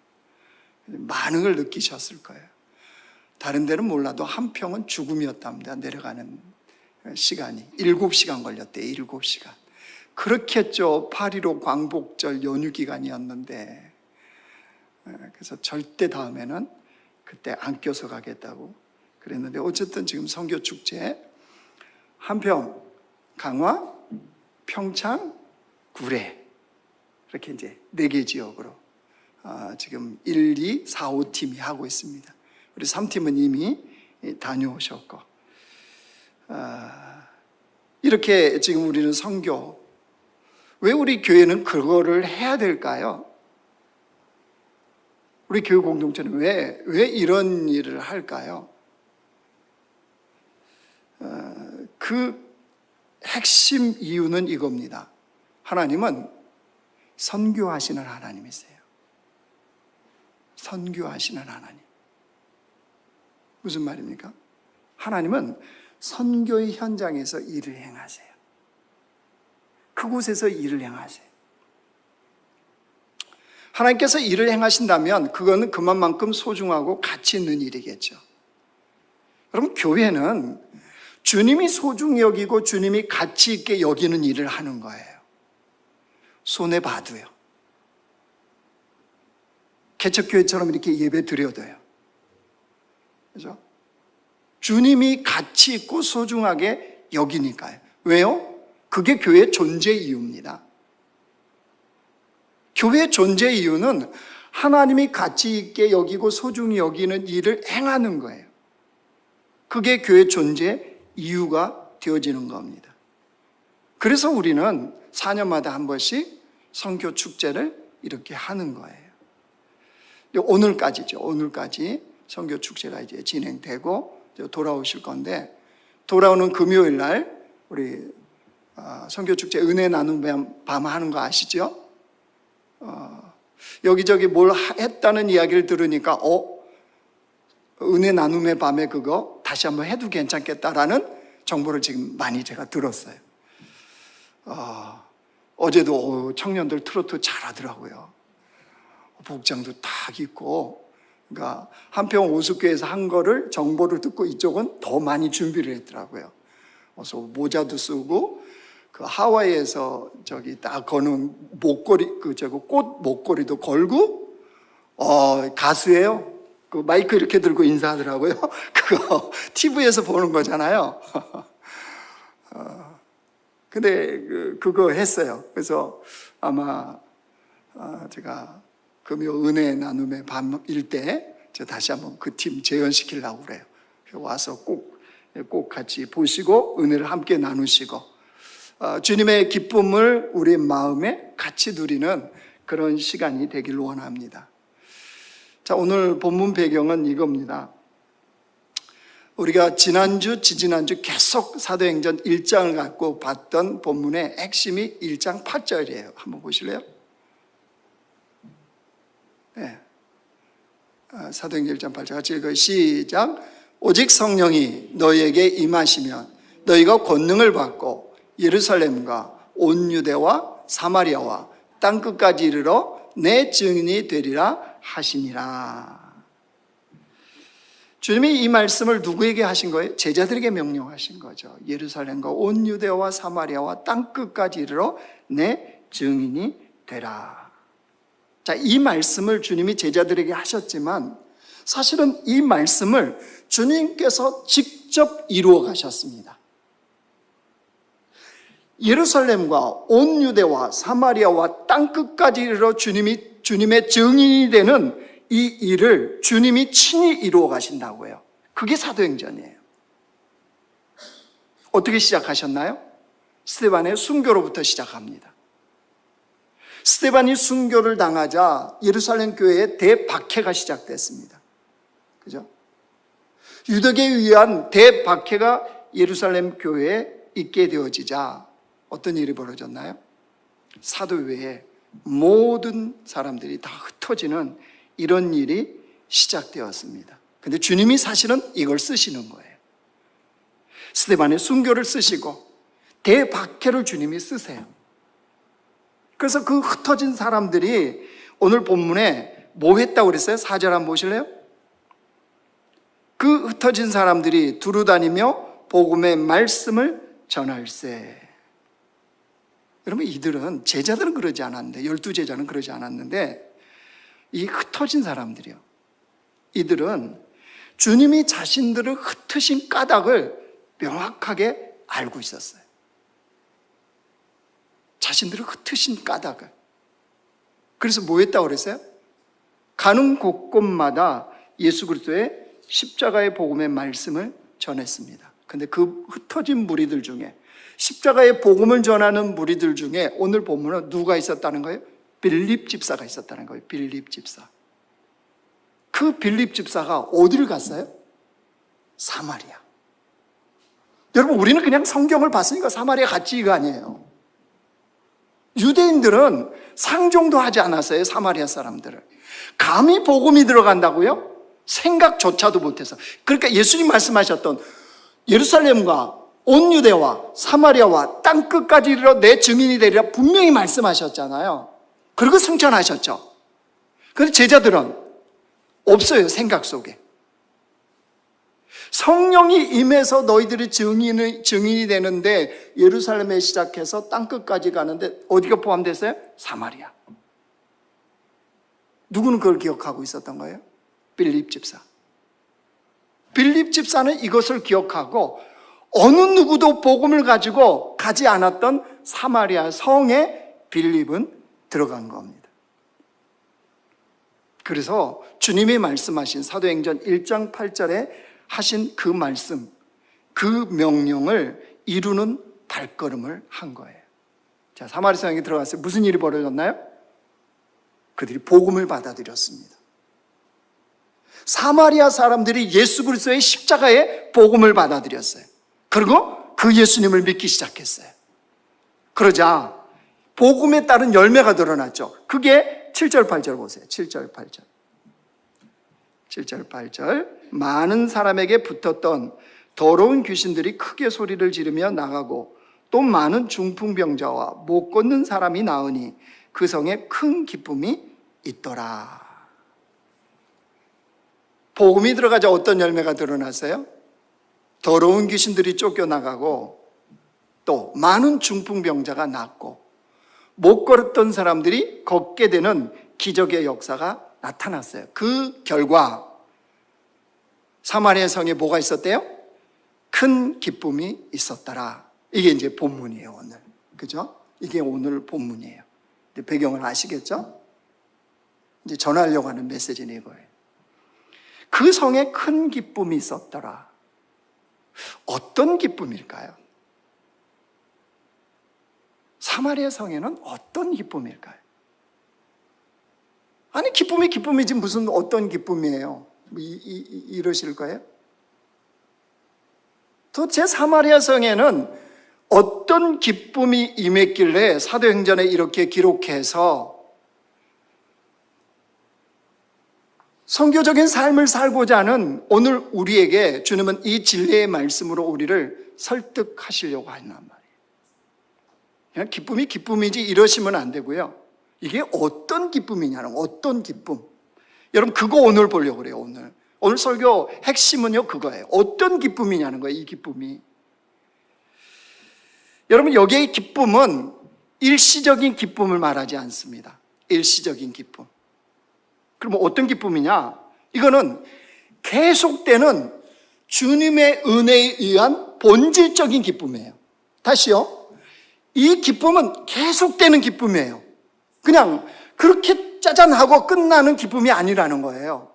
Speaker 2: 많은 걸 느끼셨을 거예요. 다른 데는 몰라도 한 평은 죽음이었답니다. 내려가는 시간이 7시간 걸렸대요. 7시간. 그렇겠죠. 8.15 광복절 연휴 기간이었는데 그래서 절대 다음에는 그때 안 껴서 가겠다고 그랬는데 어쨌든 지금 선교 축제 한평, 강화, 평창, 구례 이렇게 이제 4개 지역으로 지금 1, 2, 4, 5팀이 하고 있습니다. 우리 3팀은 이미 다녀오셨고 이렇게 지금 우리는 선교 왜 우리 교회는 그거를 해야 될까요? 우리 교회 공동체는 왜 이런 일을 할까요? 그 핵심 이유는 이겁니다. 하나님은 선교하시는 하나님이세요. 선교하시는 하나님. 무슨 말입니까? 하나님은 선교의 현장에서 일을 행하세요. 그곳에서 일을 행하세요. 하나님께서 일을 행하신다면 그거는 그만큼 소중하고 가치 있는 일이겠죠. 여러분, 교회는 주님이 소중히 여기고 주님이 가치 있게 여기는 일을 하는 거예요. 손해봐도요. 개척교회처럼 이렇게 예배 드려도요. 그죠? 주님이 가치 있고 소중하게 여기니까요. 왜요? 그게 교회의 존재 이유입니다. 교회의 존재 이유는 하나님이 가치 있게 여기고 소중히 여기는 일을 행하는 거예요. 그게 교회 존재 이유가 되어지는 겁니다. 그래서 우리는 4년마다 한 번씩 선교 축제를 이렇게 하는 거예요. 오늘까지죠. 오늘까지 선교 축제가 이제 진행되고 돌아오실 건데, 돌아오는 금요일 날 우리 선교 축제 은혜 나눔 밤 하는 거 아시죠? 여기저기 뭘 했다는 이야기를 들으니까 은혜 나눔의 밤에 그거 다시 한번 해도 괜찮겠다라는 정보를 지금 많이 제가 들었어요. 어제도 청년들 트로트 잘하더라고요. 복장도 딱 입고, 그러니까 한평 오숙교에서 한 거를 정보를 듣고 이쪽은 더 많이 준비를 했더라고요. 그래서 모자도 쓰고 그 하와이에서 저기 딱 거는 목걸이, 꽃 목걸이도 걸고, 가수예요. 그 마이크 이렇게 들고 인사하더라고요. 그거 TV에서 보는 거잖아요. 근데 그거 했어요. 그래서 아마 제가 금요 은혜 나눔의 밤일 때 제가 다시 한번 그 팀 재연시키려고 그래요. 와서 꼭 같이 보시고 은혜를 함께 나누시고 주님의 기쁨을 우리 마음에 같이 누리는 그런 시간이 되길 원합니다. 자, 오늘 본문 배경은 이겁니다. 우리가 지난주, 지지난주 계속 사도행전 1장을 갖고 봤던 본문의 핵심이 1장 8절이에요. 한번 보실래요? 네. 사도행전 1장 8절 같이 읽어요. 시작. 오직 성령이 너희에게 임하시면 너희가 권능을 받고 예루살렘과 온 유대와 사마리아와 땅끝까지 이르러 내 증인이 되리라 하시니라. 주님이 이 말씀을 누구에게 하신 거예요? 제자들에게 명령하신 거죠. 예루살렘과 온 유대와 사마리아와 땅끝까지 이르러 내 증인이 되라. 자, 이 말씀을 주님이 제자들에게 하셨지만 사실은 이 말씀을 주님께서 직접 이루어 가셨습니다. 예루살렘과 온 유대와 사마리아와 땅끝까지 이르러 주님의 증인이 되는 이 일을 주님이 친히 이루어 가신다고요. 그게 사도행전이에요. 어떻게 시작하셨나요? 스데반의 순교로부터 시작합니다. 스데반이 순교를 당하자 예루살렘 교회에 대박해가 시작됐습니다. 그죠? 유대교에 의한 대박해가 예루살렘 교회에 있게 되어지자 어떤 일이 벌어졌나요? 사도 외에 모든 사람들이 다 흩어지는 이런 일이 시작되었습니다. 근데 주님이 사실은 이걸 쓰시는 거예요. 스데반의 순교를 쓰시고 대박해를 주님이 쓰세요. 그래서 그 흩어진 사람들이 오늘 본문에 뭐 했다고 그랬어요? 4절 한번 보실래요? 그 흩어진 사람들이 두루다니며 복음의 말씀을 전할세. 여러분, 이들은 제자들은 그러지 않았는데, 12제자는 그러지 않았는데 이 흩어진 사람들이요, 이들은 주님이 자신들을 흩으신 까닭을 명확하게 알고 있었어요. 자신들을 흩으신 까닭을. 그래서 뭐 했다고 그랬어요? 가는 곳곳마다 예수 그리스도의 십자가의 복음의 말씀을 전했습니다. 근데 그 흩어진 무리들 중에, 십자가의 복음을 전하는 무리들 중에 오늘 본문은 누가 있었다는 거예요? 빌립 집사가 있었다는 거예요. 빌립 집사. 그 빌립 집사가 어디를 갔어요? 사마리아. 여러분, 우리는 그냥 성경을 봤으니까 사마리아 갔지 이거 아니에요. 유대인들은 상종도 하지 않았어요. 사마리아 사람들을. 감히 복음이 들어간다고요? 생각조차도 못해서. 그러니까 예수님 말씀하셨던 예루살렘과 온 유대와 사마리아와 땅끝까지 이르러 내 증인이 되리라 분명히 말씀하셨잖아요. 그리고 승천하셨죠. 그런데 제자들은 없어요, 생각 속에. 성령이 임해서 너희들이 증인이 되는데 예루살렘에 시작해서 땅끝까지 가는데 어디가 포함됐어요? 사마리아. 누구는 그걸 기억하고 있었던 거예요? 빌립 집사. 빌립 집사는 이것을 기억하고 어느 누구도 복음을 가지고 가지 않았던 사마리아 성에 빌립은 들어간 겁니다. 그래서 주님이 말씀하신 사도행전 1장 8절에 하신 그 말씀, 그 명령을 이루는 발걸음을 한 거예요. 자, 사마리아 성에 들어갔어요. 무슨 일이 벌어졌나요? 그들이 복음을 받아들였습니다. 사마리아 사람들이 예수 그리스도의 십자가에 복음을 받아들였어요. 그리고 그 예수님을 믿기 시작했어요. 그러자 복음에 따른 열매가 드러났죠. 그게 7절 8절 보세요. 7절 8절. 7절 8절. 많은 사람에게 붙었던 더러운 귀신들이 크게 소리를 지르며 나가고 또 많은 중풍병자와 못 걷는 사람이 나으니 그 성에 큰 기쁨이 있더라. 복음이 들어가자 어떤 열매가 드러났어요? 더러운 귀신들이 쫓겨나가고 또 많은 중풍병자가 낫고 못 걸었던 사람들이 걷게 되는 기적의 역사가 나타났어요. 그 결과 사마리아 성에 뭐가 있었대요? 큰 기쁨이 있었더라. 이게 이제 본문이에요, 오늘. 그죠? 이게 오늘 본문이에요. 배경을 아시겠죠? 이제 전하려고 하는 메시지는 이거예요. 그 성에 큰 기쁨이 있었더라. 어떤 기쁨일까요? 사마리아 성에는 어떤 기쁨일까요? 아니, 기쁨이 기쁨이지 무슨 어떤 기쁨이에요? 이러실 거예요? 도대체 사마리아 성에는 어떤 기쁨이 임했길래 사도행전에 이렇게 기록해서 선교적인 삶을 살고자 하는 오늘 우리에게 주님은 이 진리의 말씀으로 우리를 설득하시려고 한단 말이에요. 그냥 기쁨이 기쁨이지 이러시면 안 되고요. 이게 어떤 기쁨이냐는 어떤 기쁨. 여러분 그거 오늘 보려고 그래요. 오늘 설교 핵심은요 그거예요. 어떤 기쁨이냐는 거예요. 이 기쁨이. 여러분 여기의 기쁨은 일시적인 기쁨을 말하지 않습니다. 일시적인 기쁨. 그럼 어떤 기쁨이냐? 이거는 계속되는 주님의 은혜에 의한 본질적인 기쁨이에요. 다시요. 이 기쁨은 계속되는 기쁨이에요. 그냥 그렇게 짜잔하고 끝나는 기쁨이 아니라는 거예요.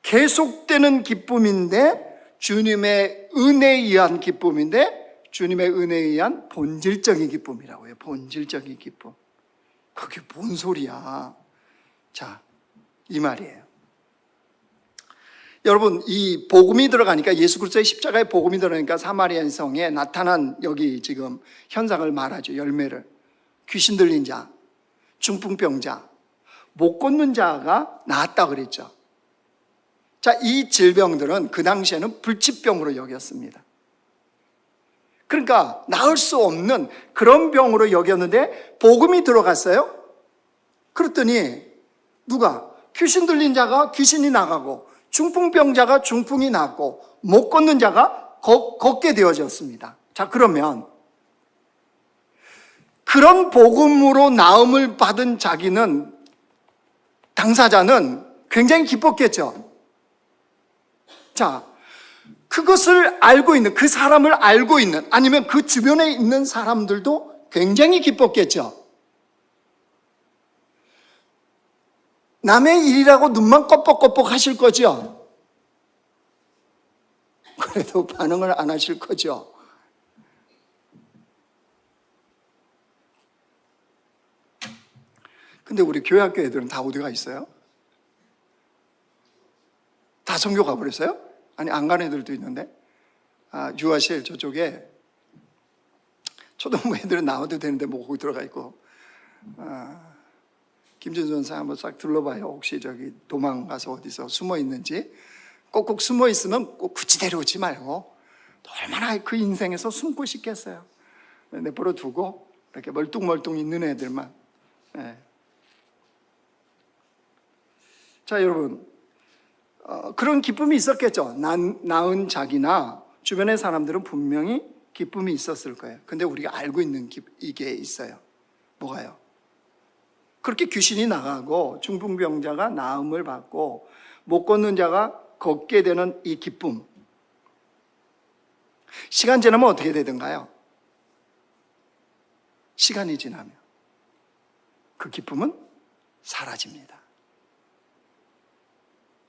Speaker 2: 계속되는 기쁨인데 주님의 은혜에 의한 기쁨인데 주님의 은혜에 의한 본질적인 기쁨이라고 해요. 본질적인 기쁨. 그게 뭔 소리야? 자, 이 말이에요. 여러분, 이 복음이 들어가니까 예수 그리스도의 십자가에 복음이 들어가니까 사마리아 성에 나타난 여기 지금 현상을 말하죠. 열매를. 귀신 들린 자, 중풍병자, 못 걷는 자가 나았다 그랬죠. 자, 이 질병들은 그 당시에는 불치병으로 여겼습니다. 그러니까 나을 수 없는 그런 병으로 여겼는데 복음이 들어갔어요. 그랬더니 누가? 귀신 들린 자가 귀신이 나가고 중풍병자가 중풍이 낫고 못 걷는 자가 걷게 되어졌습니다. 자, 그러면 그런 복음으로 나음을 받은 당사자는 굉장히 기뻤겠죠. 자, 그것을 알고 있는, 그 사람을 알고 있는, 아니면 그 주변에 있는 사람들도 굉장히 기뻤겠죠. 남의 일이라고 눈만 껌뻑껌뻑 하실 거죠? 그래도 반응을 안 하실 거죠? 근데 우리 교회학교 애들은 다 어디 가 있어요? 다 선교 가버렸어요? 아니, 안 간 애들도 있는데. 유아실 저쪽에 초등부 애들은 나와도 되는데 뭐 거기 들어가 있고. 김준수 선생 한번 싹 둘러봐요. 혹시 저기 도망가서 어디서 숨어 있는지. 꼭꼭 숨어 있으면 꼭 굳이 데려오지 말고 얼마나 그 인생에서 숨고 싶겠어요. 내버려 두고 이렇게 멀뚱멀뚱 있는 애들만. 네. 자, 여러분, 그런 기쁨이 있었겠죠. 낳은 자기나 주변의 사람들은 분명히 기쁨이 있었을 거예요. 근데 우리가 알고 있는 이게 있어요. 뭐가요? 그렇게 귀신이 나가고 중풍병자가 나음을 받고 못 걷는 자가 걷게 되는 이 기쁨. 시간 지나면 어떻게 되던가요? 시간이 지나면 그 기쁨은 사라집니다.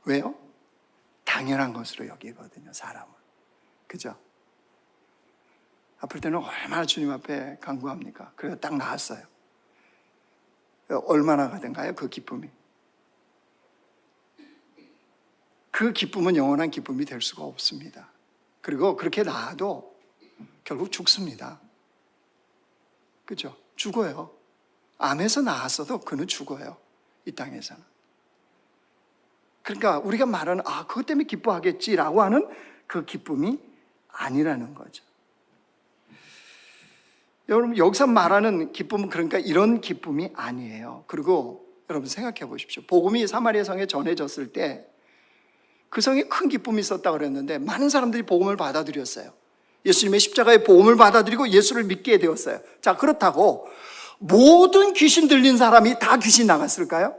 Speaker 2: 왜요? 당연한 것으로 여기거든요, 사람은. 그죠? 아플 때는 얼마나 주님 앞에 간구합니까? 그래서 딱 나았어요. 얼마나 가던가요, 그 기쁨이? 그 기쁨은 영원한 기쁨이 될 수가 없습니다. 그리고 그렇게 나아도 결국 죽습니다. 그죠? 죽어요. 암에서 나았어도 그는 죽어요. 이 땅에서는. 그러니까 우리가 말하는 그것 때문에 기뻐하겠지라고 하는 그 기쁨이 아니라는 거죠. 여러분, 여기서 말하는 기쁨은 그러니까 이런 기쁨이 아니에요. 그리고 여러분 생각해 보십시오. 복음이 사마리아 성에 전해졌을 때 그 성에 큰 기쁨이 있었다고 그랬는데 많은 사람들이 복음을 받아들였어요. 예수님의 십자가의 복음을 받아들이고 예수를 믿게 되었어요. 자, 그렇다고 모든 귀신 들린 사람이 다 귀신 나갔을까요?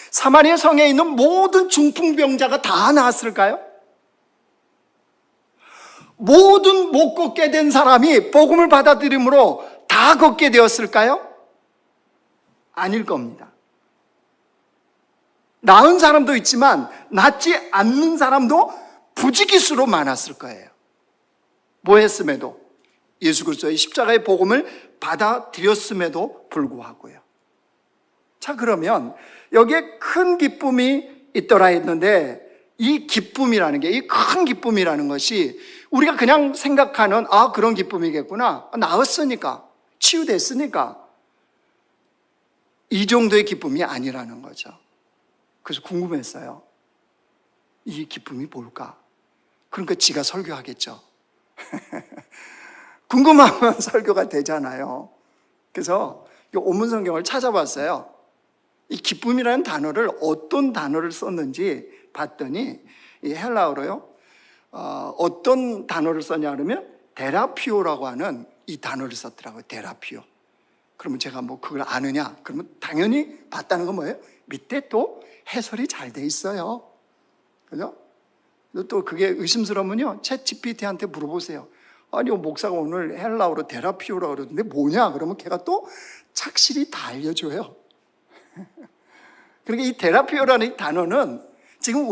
Speaker 2: 사마리아 성에 있는 모든 중풍병자가 다 나았을까요? 모든 못 걷게 된 사람이 복음을 받아들임으로 다 걷게 되었을까요? 아닐 겁니다. 나은 사람도 있지만 낫지 않는 사람도 부지기수로 많았을 거예요. 뭐 했음에도, 예수 그리스도의 십자가의 복음을 받아들였음에도 불구하고요. 자, 그러면 여기에 큰 기쁨이 있더라 했는데, 이 기쁨이라는 게, 이 큰 기쁨이라는 것이 우리가 그냥 생각하는 그런 기쁨이겠구나, 나았으니까, 치유됐으니까, 이 정도의 기쁨이 아니라는 거죠. 그래서 궁금했어요. 이 기쁨이 뭘까? 그러니까 지가 설교하겠죠. 궁금하면 설교가 되잖아요. 그래서 이 온문 성경을 찾아봤어요. 이 기쁨이라는 단어를 어떤 단어를 썼는지 봤더니 이 헬라어로요. 어떤 단어를 썼냐 그러면 데라피오라고 하는 이 단어를 썼더라고요. 데라피오. 그러면 제가 뭐 그걸 아느냐? 그러면 당연히 봤다는 건 뭐예요? 밑에 또 해설이 잘 돼 있어요. 그죠? 또 그게 의심스러우면요, 챗 GPT한테 물어보세요. 아니, 목사가 오늘 헬라어로 데라피오라고 그러는데 뭐냐? 그러면 걔가 또 착실히 다 알려줘요. 그러니까 이 데라피오라는 이 단어는 지금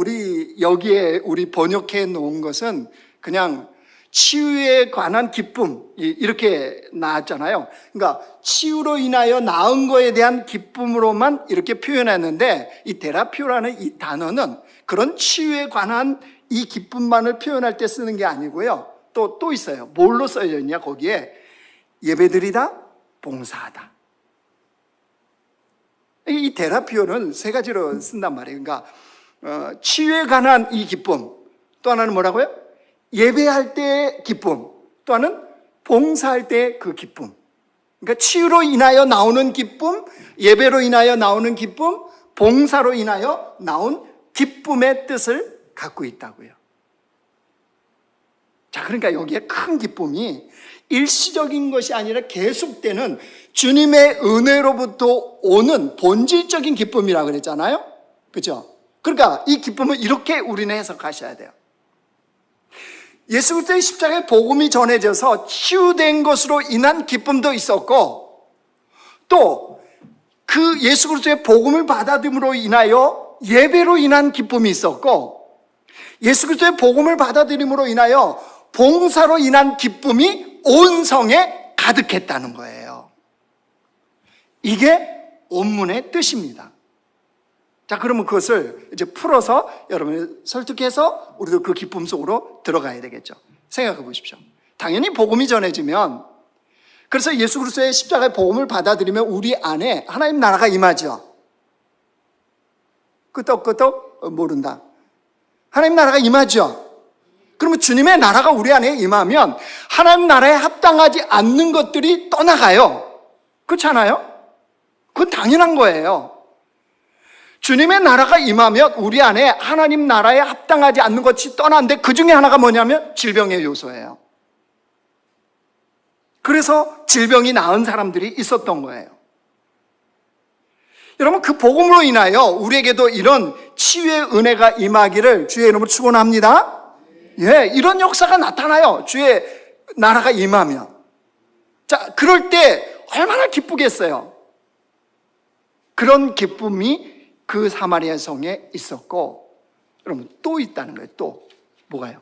Speaker 2: 여기에 우리 번역해 놓은 것은 그냥 치유에 관한 기쁨, 이렇게 나왔잖아요. 그러니까 치유로 인하여 나은 거에 대한 기쁨으로만 이렇게 표현했는데, 이 데라피오라는 이 단어는 그런 치유에 관한 이 기쁨만을 표현할 때 쓰는 게 아니고요. 또 있어요. 뭘로 써져 있냐, 거기에. 예배드리다, 봉사하다. 이 데라피오는 세 가지로 쓴단 말이에요. 그러니까 치유에 관한 이 기쁨, 또 하나는 뭐라고요? 예배할 때의 기쁨, 또 하나는 봉사할 때의 그 기쁨. 그러니까 치유로 인하여 나오는 기쁨, 예배로 인하여 나오는 기쁨, 봉사로 인하여 나온 기쁨의 뜻을 갖고 있다고요. 자, 그러니까 여기에 큰 기쁨이 일시적인 것이 아니라 계속되는 주님의 은혜로부터 오는 본질적인 기쁨이라고 그랬잖아요. 그렇죠? 그러니까 이 기쁨을 이렇게 우리는 해석하셔야 돼요. 예수 그리스도의 십자가의 복음이 전해져서 치유된 것으로 인한 기쁨도 있었고, 또 그 예수 그리스도의 복음을 받아들임으로 인하여 예배로 인한 기쁨이 있었고, 예수 그리스도의 복음을 받아들임으로 인하여 봉사로 인한 기쁨이 온 성에 가득했다는 거예요. 이게 온문의 뜻입니다. 자, 그러면 그것을 이제 풀어서 여러분이 설득해서 우리도 그 기쁨 속으로 들어가야 되겠죠. 생각해 보십시오. 당연히 복음이 전해지면, 그래서 예수 그리스도의 십자가의 복음을 받아들이면 우리 안에 하나님 나라가 임하죠. 끄떡끄떡 모른다. 하나님 나라가 임하죠. 그러면 주님의 나라가 우리 안에 임하면 하나님 나라에 합당하지 않는 것들이 떠나가요. 그렇지 않아요? 그건 당연한 거예요. 주님의 나라가 임하면 우리 안에 하나님 나라에 합당하지 않는 것이 떠나는데 그 중에 하나가 뭐냐면 질병의 요소예요. 그래서 질병이 나은 사람들이 있었던 거예요. 여러분, 그 복음으로 인하여 우리에게도 이런 치유의 은혜가 임하기를 주의 이름으로 축원합니다. 예, 이런 역사가 나타나요. 주의 나라가 임하면. 자, 그럴 때 얼마나 기쁘겠어요. 그런 기쁨이 그 사마리아 성에 있었고, 여러분 또 있다는 거예요. 또 뭐가요?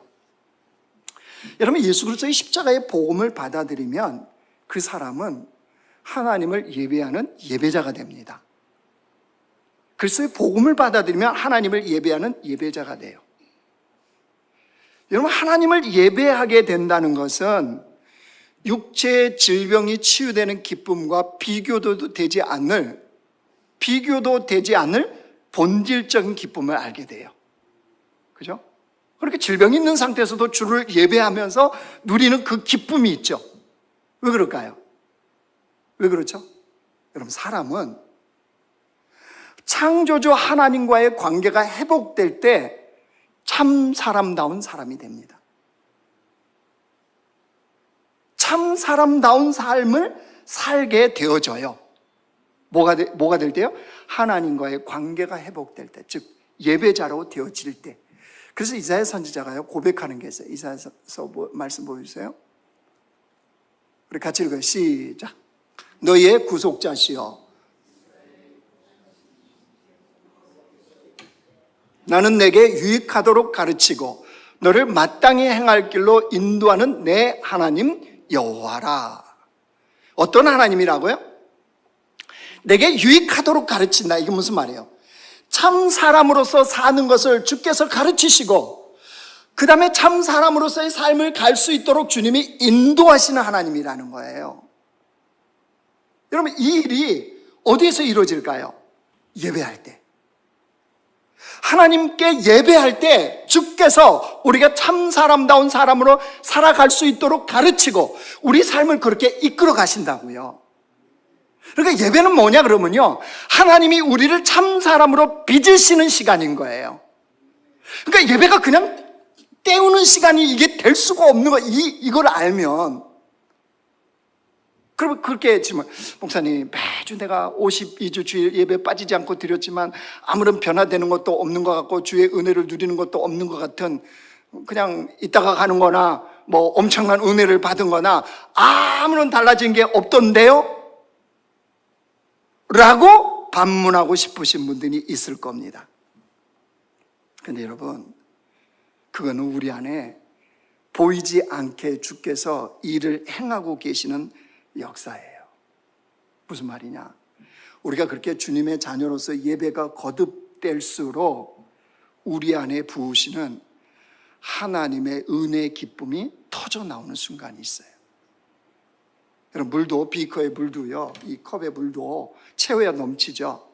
Speaker 2: 여러분, 예수 그리스도의 십자가의 복음을 받아들이면 그 사람은 하나님을 예배하는 예배자가 됩니다. 그리스도의 복음을 받아들이면 하나님을 예배하는 예배자가 돼요. 여러분, 하나님을 예배하게 된다는 것은 육체의 질병이 치유되는 기쁨과 비교도 되지 않을 본질적인 기쁨을 알게 돼요. 그죠? 그렇게 질병이 있는 상태에서도 주를 예배하면서 누리는 그 기쁨이 있죠. 왜 그럴까요? 왜 그렇죠? 여러분, 사람은 창조주 하나님과의 관계가 회복될 때 참 사람다운 사람이 됩니다. 참 사람다운 삶을 살게 되어져요. 뭐가 될 때요? 하나님과의 관계가 회복될 때, 즉 예배자로 되어질 때. 그래서 이사야 선지자가요 고백하는 게 있어요. 이사야서 말씀 보여주세요. 우리 같이 읽어요. 시작. 너희의 구속자시여, 나는 내게 유익하도록 가르치고 너를 마땅히 행할 길로 인도하는 내 하나님 여호와라. 어떤 하나님이라고요? 내게 유익하도록 가르친다. 이게 무슨 말이에요? 참 사람으로서 사는 것을 주께서 가르치시고 그 다음에 참 사람으로서의 삶을 갈 수 있도록 주님이 인도하시는 하나님이라는 거예요. 여러분, 이 일이 어디에서 이루어질까요? 예배할 때. 하나님께 예배할 때 주께서 우리가 참 사람다운 사람으로 살아갈 수 있도록 가르치고 우리 삶을 그렇게 이끌어 가신다고요. 그러니까 예배는 뭐냐 그러면요, 하나님이 우리를 참 사람으로 빚으시는 시간인 거예요. 그러니까 예배가 그냥 때우는 시간이 이게 될 수가 없는 거, 이걸 알면. 그러면 그렇게 지금 목사님 매주 내가 52주 주일 예배 빠지지 않고 드렸지만 아무런 변화되는 것도 없는 것 같고 주의 은혜를 누리는 것도 없는 것 같은, 그냥 있다가 가는 거나 뭐 엄청난 은혜를 받은 거나 아무런 달라진 게 없던데요? 라고 반문하고 싶으신 분들이 있을 겁니다. 근데 여러분, 그거는 우리 안에 보이지 않게 주께서 일을 행하고 계시는 역사예요. 무슨 말이냐? 우리가 그렇게 주님의 자녀로서 예배가 거듭될수록 우리 안에 부으시는 하나님의 은혜의 기쁨이 터져 나오는 순간이 있어요. 여러분, 물도, 비커의 물도요, 이 컵의 물도 채워야 넘치죠.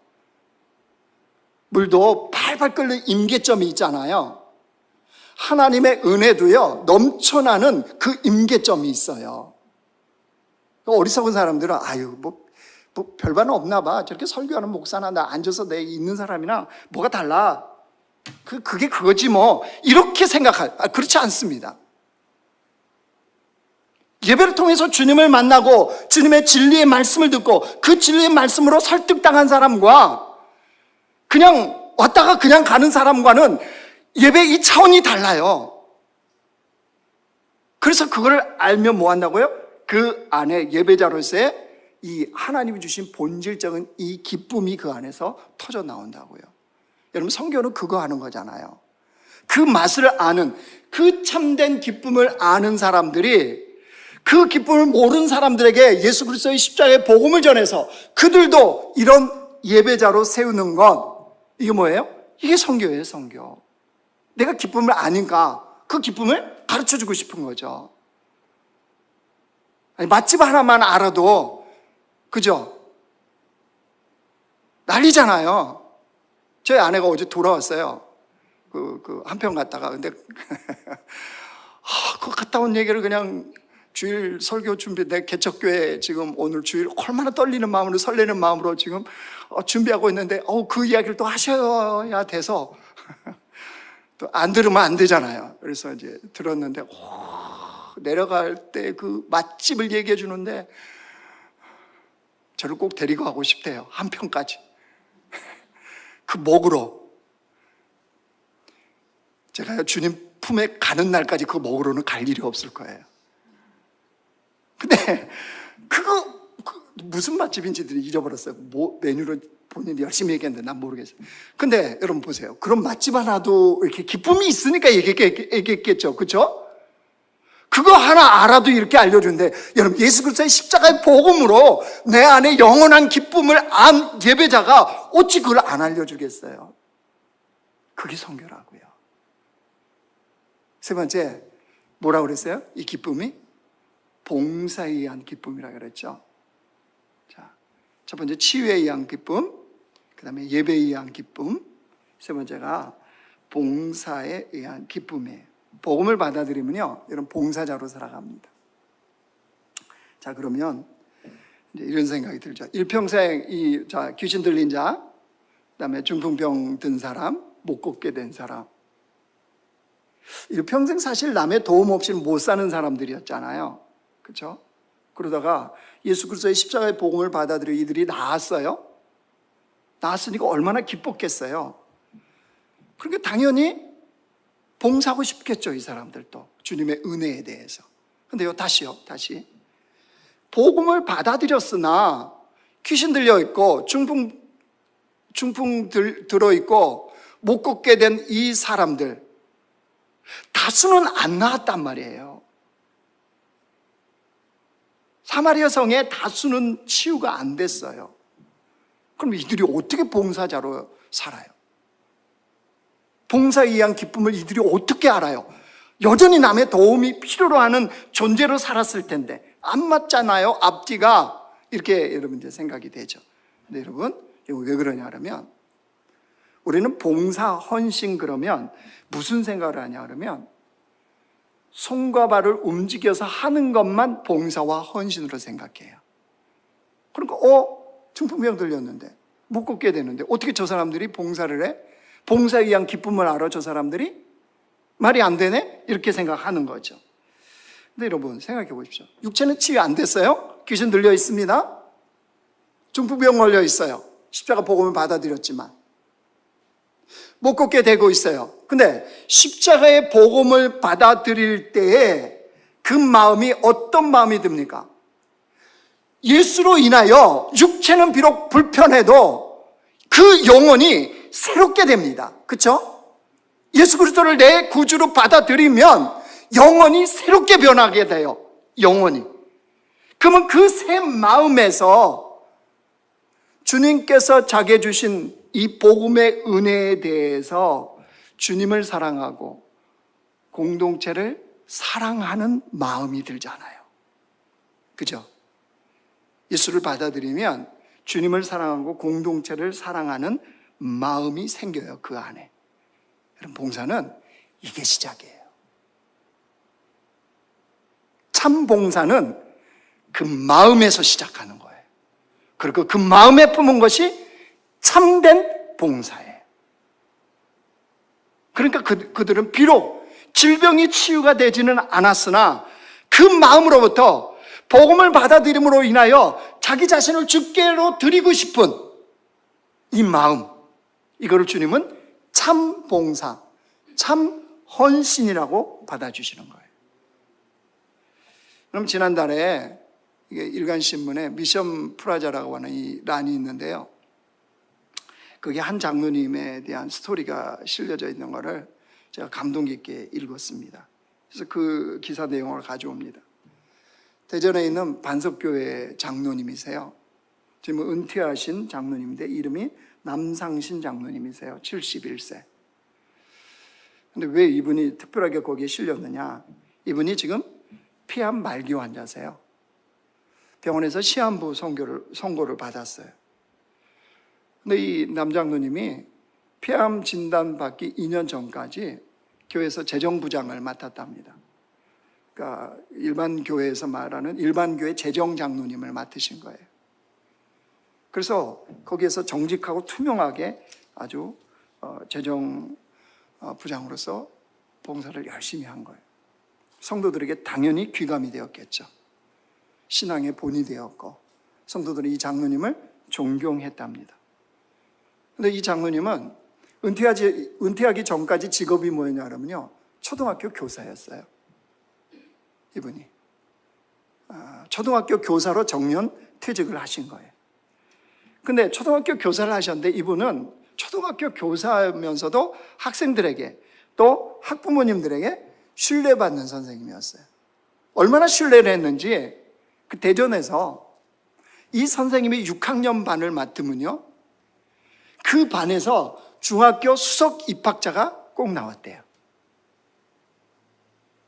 Speaker 2: 물도 팔팔 끓는 임계점이 있잖아요. 하나님의 은혜도요, 넘쳐나는 그 임계점이 있어요. 어리석은 사람들은 아유 뭐 별반 없나 봐, 저렇게 설교하는 목사나 나 앉아서 내 있는 사람이나 뭐가 달라, 그게 그거지 뭐, 이렇게 그렇지 않습니다. 예배를 통해서 주님을 만나고 주님의 진리의 말씀을 듣고 그 진리의 말씀으로 설득당한 사람과 그냥 왔다가 그냥 가는 사람과는 예배 이 차원이 달라요. 그래서 그걸 알면 뭐 한다고요? 그 안에 예배자로서의 이 하나님이 주신 본질적인 이 기쁨이 그 안에서 터져 나온다고요. 여러분, 성경은 그거 하는 거잖아요. 그 맛을 아는, 그 참된 기쁨을 아는 사람들이 그 기쁨을 모르는 사람들에게 예수 그리스도의 십자가의 복음을 전해서 그들도 이런 예배자로 세우는 것, 이게 뭐예요? 이게 선교예요. 선교. 내가 기쁨을 아니까 그 기쁨을 가르쳐주고 싶은 거죠. 아니, 맛집 하나만 알아도, 그죠? 난리잖아요. 저희 아내가 어제 돌아왔어요. 한평 갔다가. 근데, 그거 갔다 온 얘기를 그냥 주일 설교 준비, 내 개척교회 지금 오늘 주일 얼마나 떨리는 마음으로 설레는 마음으로 지금 준비하고 있는데 그 이야기를 또 하셔야 돼서 또 안 들으면 안 되잖아요. 그래서 이제 들었는데 내려갈 때 그 맛집을 얘기해 주는데 저를 꼭 데리고 가고 싶대요. 한평까지. 그 먹으러. 제가 주님 품에 가는 날까지 그거 먹으러는 갈 일이 없을 거예요. 근데 그거 무슨 맛집인지들 잊어버렸어요. 뭐 메뉴를 본인이 열심히 얘기했는데 난 모르겠어요. 근데 여러분 보세요. 그런 맛집 하나도 이렇게 기쁨이 있으니까 얘기했겠죠. 그렇죠? 그거 하나 알아도 이렇게 알려주는데, 여러분 예수 그리스도의 십자가의 복음으로 내 안에 영원한 기쁨을 안 예배자가 어찌 그걸 안 알려주겠어요? 그게 선교라고요. 세 번째, 뭐라고 그랬어요? 이 기쁨이 봉사에 의한 기쁨이라고 그랬죠. 자, 첫 번째 치유에 의한 기쁨, 그 다음에 예배에 의한 기쁨, 세 번째가 봉사에 의한 기쁨이에요. 복음을 받아들이면요, 여러분 봉사자로 살아갑니다. 자, 그러면 이제 이런 생각이 들죠. 일평생 귀신 들린 자, 그다음에 중풍병 든 사람, 못 걷게 된 사람. 일평생 사실 남의 도움 없이는 못 사는 사람들이었잖아요. 그렇죠? 그러다가 예수 그리스도의 십자가의 복음을 받아들여 이들이 나았어요. 나았으니까 얼마나 기뻤겠어요. 그러니까 당연히 봉사하고 싶겠죠, 이 사람들도. 주님의 은혜에 대해서. 근데요, 다시. 복음을 받아들였으나 귀신 들려있고 중풍 들어있고 못 걷게 된 이 사람들 다수는 안 나았단 말이에요. 사마리아 성의 다수는 치유가 안 됐어요. 그럼 이들이 어떻게 봉사자로 살아요? 봉사에 의한 기쁨을 이들이 어떻게 알아요? 여전히 남의 도움이 필요로 하는 존재로 살았을 텐데 안 맞잖아요. 앞뒤가 이렇게 여러분 이제 생각이 되죠. 근데 여러분 이거 왜 그러냐 그러면 우리는 봉사 헌신 그러면 무슨 생각을 하냐 그러면 손과 발을 움직여서 하는 것만 봉사와 헌신으로 생각해요. 그러니까 중풍병 들렸는데 못 걷게 되는데 어떻게 저 사람들이 봉사를 해? 봉사에 의한 기쁨을 알아 저 사람들이? 말이 안 되네? 이렇게 생각하는 거죠. 근데 여러분 생각해 보십시오. 육체는 치유 안 됐어요? 귀신 들려 있습니다. 중풍병 걸려 있어요. 십자가 복음을 받아들였지만 못 걷게 되고 있어요. 근데 십자가의 복음을 받아들일 때에 그 마음이 어떤 마음이 듭니까? 예수로 인하여 육체는 비록 불편해도 그 영혼이 새롭게 됩니다. 그렇죠? 예수 그리스도를 내 구주로 받아들이면 영혼이 새롭게 변하게 돼요. 영혼이. 그러면 그 새 마음에서 주님께서 자기에 주신 이 복음의 은혜에 대해서 주님을 사랑하고 공동체를 사랑하는 마음이 들잖아요. 그죠? 예수를 받아들이면 주님을 사랑하고 공동체를 사랑하는 마음이 생겨요. 그 안에. 여러분 봉사는 이게 시작이에요. 참 봉사는 그 마음에서 시작하는 거예요. 그리고 그 마음에 품은 것이 참된 봉사예요. 그러니까 그들은 비록 질병이 치유가 되지는 않았으나 그 마음으로부터 복음을 받아들임으로 인하여 자기 자신을 주께로 드리고 싶은 이 마음, 이거를 주님은 참 봉사, 참 헌신이라고 받아주시는 거예요. 그럼 지난달에 이게 일간신문에 미션 프라자라고 하는 이 란이 있는데요. 그게 한 장로님에 대한 스토리가 실려져 있는 거를 제가 감동 깊게 읽었습니다. 그래서 그 기사 내용을 가져옵니다. 대전에 있는 반석교회 장로님이세요. 지금 은퇴하신 장로님인데 이름이 남상신 장로님이세요. 71세. 근데 왜 이분이 특별하게 거기에 실렸느냐? 이분이 지금 폐암 말기 환자세요. 병원에서 시한부 선고를 받았어요. 근데 이 남장로님이 폐암 진단 받기 2년 전까지 교회에서 재정부장을 맡았답니다. 그러니까 일반 교회에서 말하는 일반 교회 재정 장로님을 맡으신 거예요. 그래서 거기에서 정직하고 투명하게 아주 재정 부장으로서 봉사를 열심히 한 거예요. 성도들에게 당연히 귀감이 되었겠죠. 신앙의 본이 되었고 성도들이 이 장로님을 존경했답니다. 근데 이 장로님은 은퇴하기 전까지 직업이 뭐였냐면요, 초등학교 교사였어요. 이분이 초등학교 교사로 정년 퇴직을 하신 거예요. 근데 초등학교 교사를 하셨는데 이분은 초등학교 교사면서도 학생들에게 또 학부모님들에게 신뢰받는 선생님이었어요. 얼마나 신뢰를 했는지 그 대전에서 이 선생님이 6학년 반을 맡으면요, 그 반에서 중학교 수석 입학자가 꼭 나왔대요.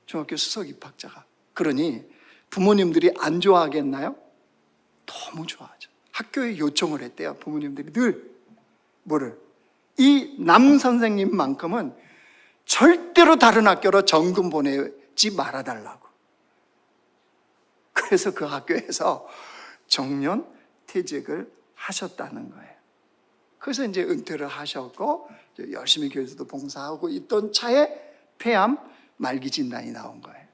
Speaker 2: 중학교 수석 입학자가. 그러니 부모님들이 안 좋아하겠나요? 너무 좋아하죠. 학교에 요청을 했대요. 부모님들이 늘 뭐를? 이 남 선생님만큼은 절대로 다른 학교로 전금 보내지 말아달라고. 그래서 그 학교에서 정년 퇴직을 하셨다는 거예요. 그래서 이제 은퇴를 하셨고 열심히 교회에서도 봉사하고 있던 차에 폐암 말기 진단이 나온 거예요.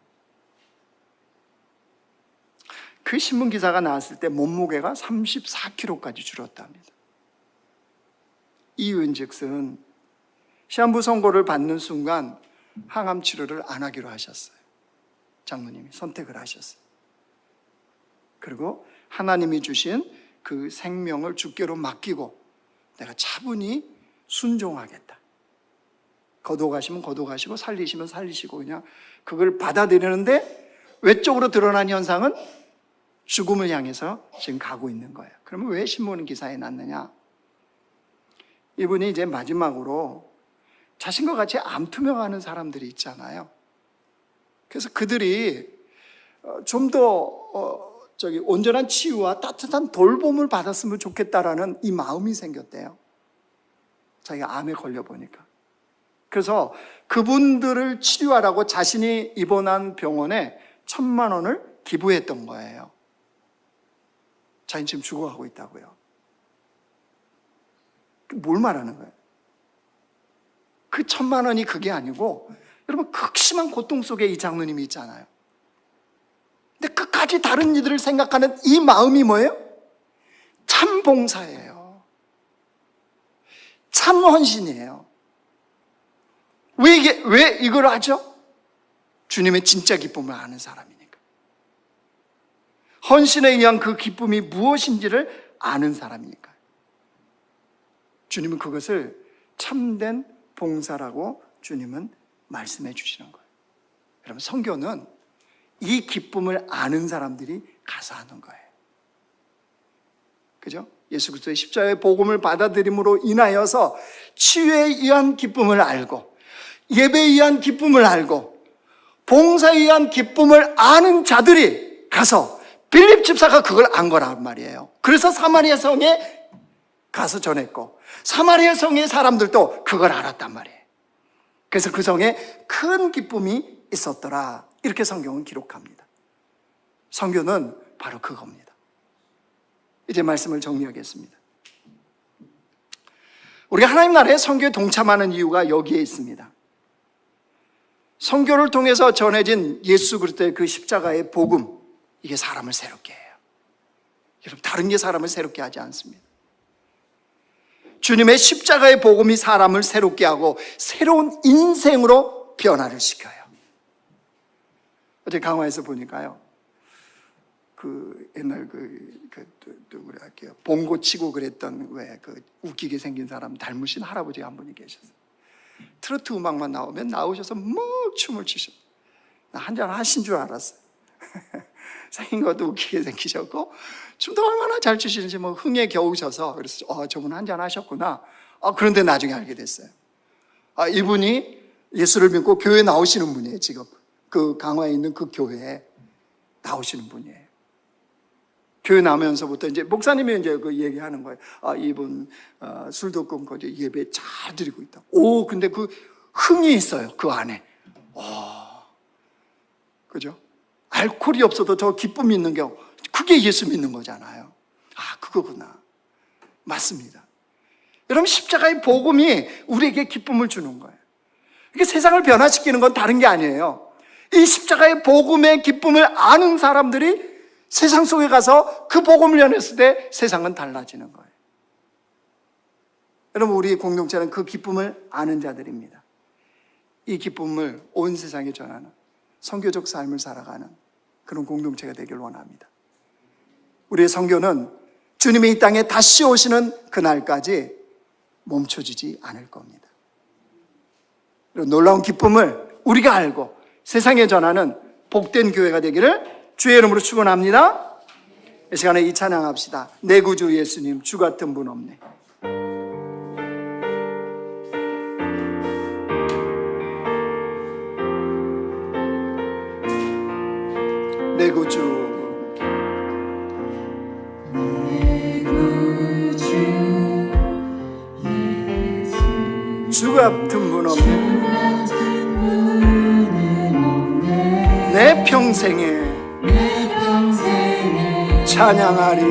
Speaker 2: 그 신문 기사가 나왔을 때 몸무게가 34kg까지 줄었답니다. 이유인즉슨 시한부 선고를 받는 순간 항암 치료를 안 하기로 하셨어요. 장로님이 선택을 하셨어요. 그리고 하나님이 주신 그 생명을 주께로 맡기고 내가 차분히 순종하겠다. 거둬가시면 거둬가시고 살리시면 살리시고 그냥 그걸 받아들이는데 외적으로 드러난 현상은 죽음을 향해서 지금 가고 있는 거예요. 그러면 왜 신문 기사에 났느냐? 이분이 이제 마지막으로 자신과 같이 암 투명하는 사람들이 있잖아요. 그래서 그들이 좀 더 온전한 치유와 따뜻한 돌봄을 받았으면 좋겠다라는 이 마음이 생겼대요. 자기가 암에 걸려보니까. 그래서 그분들을 치료하라고 자신이 입원한 병원에 1,000만 원을 기부했던 거예요. 자기는 지금 죽어가고 있다고요. 뭘 말하는 거예요? 그 1,000만 원이 그게 아니고, 여러분 극심한 고통 속에 이 장로님이 있잖아요. 근데 끝까지 다른 이들을 생각하는 이 마음이 뭐예요? 참 봉사예요. 참 헌신이에요. 왜 이걸 하죠? 주님의 진짜 기쁨을 아는 사람이니까. 헌신에 의한 그 기쁨이 무엇인지를 아는 사람이니까. 주님은 그것을 참된 봉사라고 주님은 말씀해 주시는 거예요. 여러분, 선교는 이 기쁨을 아는 사람들이 가서 하는 거예요. 그죠? 예수 그리스도의 십자가의 복음을 받아들임으로 인하여서 치유에 의한 기쁨을 알고 예배에 의한 기쁨을 알고 봉사에 의한 기쁨을 아는 자들이 가서 빌립 집사가 그걸 안 거란 말이에요. 그래서 사마리아 성에 가서 전했고 사마리아 성의 사람들도 그걸 알았단 말이에요. 그래서 그 성에 큰 기쁨이 있었더라. 이렇게 성경은 기록합니다. 선교는 바로 그겁니다. 이제 말씀을 정리하겠습니다. 우리가 하나님 나라의 선교에 동참하는 이유가 여기에 있습니다. 선교를 통해서 전해진 예수 그리스도의 그 십자가의 복음, 이게 사람을 새롭게 해요. 여러분, 다른 게 사람을 새롭게 하지 않습니다. 주님의 십자가의 복음이 사람을 새롭게 하고 새로운 인생으로 변화를 시켜요. 어제 강화에서 보니까요, 옛날 누구라 할게요, 봉고 치고 그랬던 웃기게 생긴 사람 닮으신 할아버지가 한 분이 계셨어요. 트로트 음악만 나오면 나오셔서 막 춤을 추셔. 나 한잔 하신 줄 알았어요. 생긴 것도 웃기게 생기셨고 춤도 얼마나 잘 추시는지 흥에 겨우셔서 그래서 저분 한잔 하셨구나. 그런데 나중에 알게 됐어요. 이분이 예수를 믿고 교회 나오시는 분이에요. 지금 그 강화에 있는 그 교회에 나오시는 분이에요. 교회 나오면서부터 이제 목사님이 이제 그 얘기하는 거예요. 이분 술도 끊고 이제 예배 잘 드리고 있다. 근데 그 흥이 있어요. 그 안에. 그죠? 알코올이 없어도 저 기쁨이 있는 게 그게 예수 믿는 거잖아요. 아, 그거구나. 맞습니다. 여러분, 십자가의 복음이 우리에게 기쁨을 주는 거예요. 이게 세상을 변화시키는 건 다른 게 아니에요. 이 십자가의 복음의 기쁨을 아는 사람들이 세상 속에 가서 그 복음을 전했을 때 세상은 달라지는 거예요. 여러분, 우리 공동체는 그 기쁨을 아는 자들입니다. 이 기쁨을 온 세상에 전하는 선교적 삶을 살아가는 그런 공동체가 되길 원합니다. 우리의 선교는 주님이 이 땅에 다시 오시는 그날까지 멈춰지지 않을 겁니다. 이런 놀라운 기쁨을 우리가 알고 세상에 전하는 복된 교회가 되기를 주의 이름으로 축원합니다. 이 시간에 이 찬양합시다. 내 구주 예수님, 주 같은 분 없네. 내 구주, 주 같은 분 없네. 내 평생에 찬양하리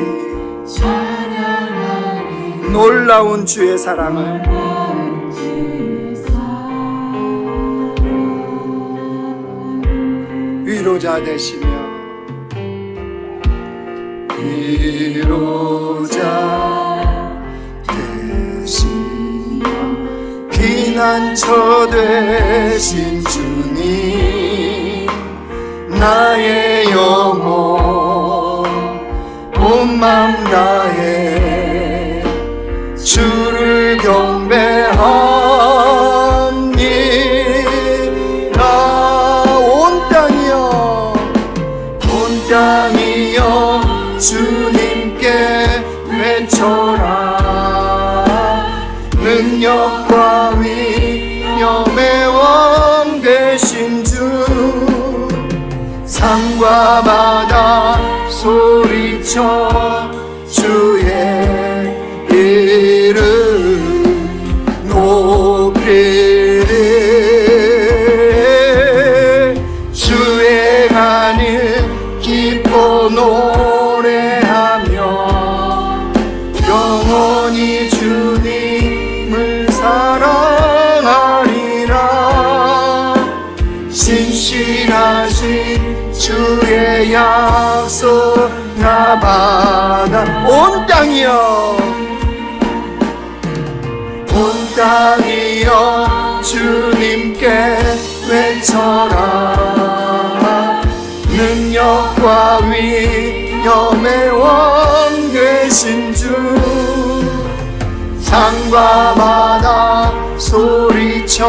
Speaker 2: 놀라운 주의 사랑을. 위로자 되시며 피난처 되신 주님, 나의 영혼 온 마음 다해 주를 경배합니다. 온 땅이여 주님께 외쳐라. 능력과 위엄의 왕 되신 주, 산과 바다 소리쳐 주의 이름 높이리. 주의 하늘 기뻐 노래하며 영원히 주님을 사랑하리라. 신실하신 주의 약속 나 받아. 온 땅이여 주님께 외쳐라. 능력과 위엄의 왕 되신 주, 산과 바다 소리쳐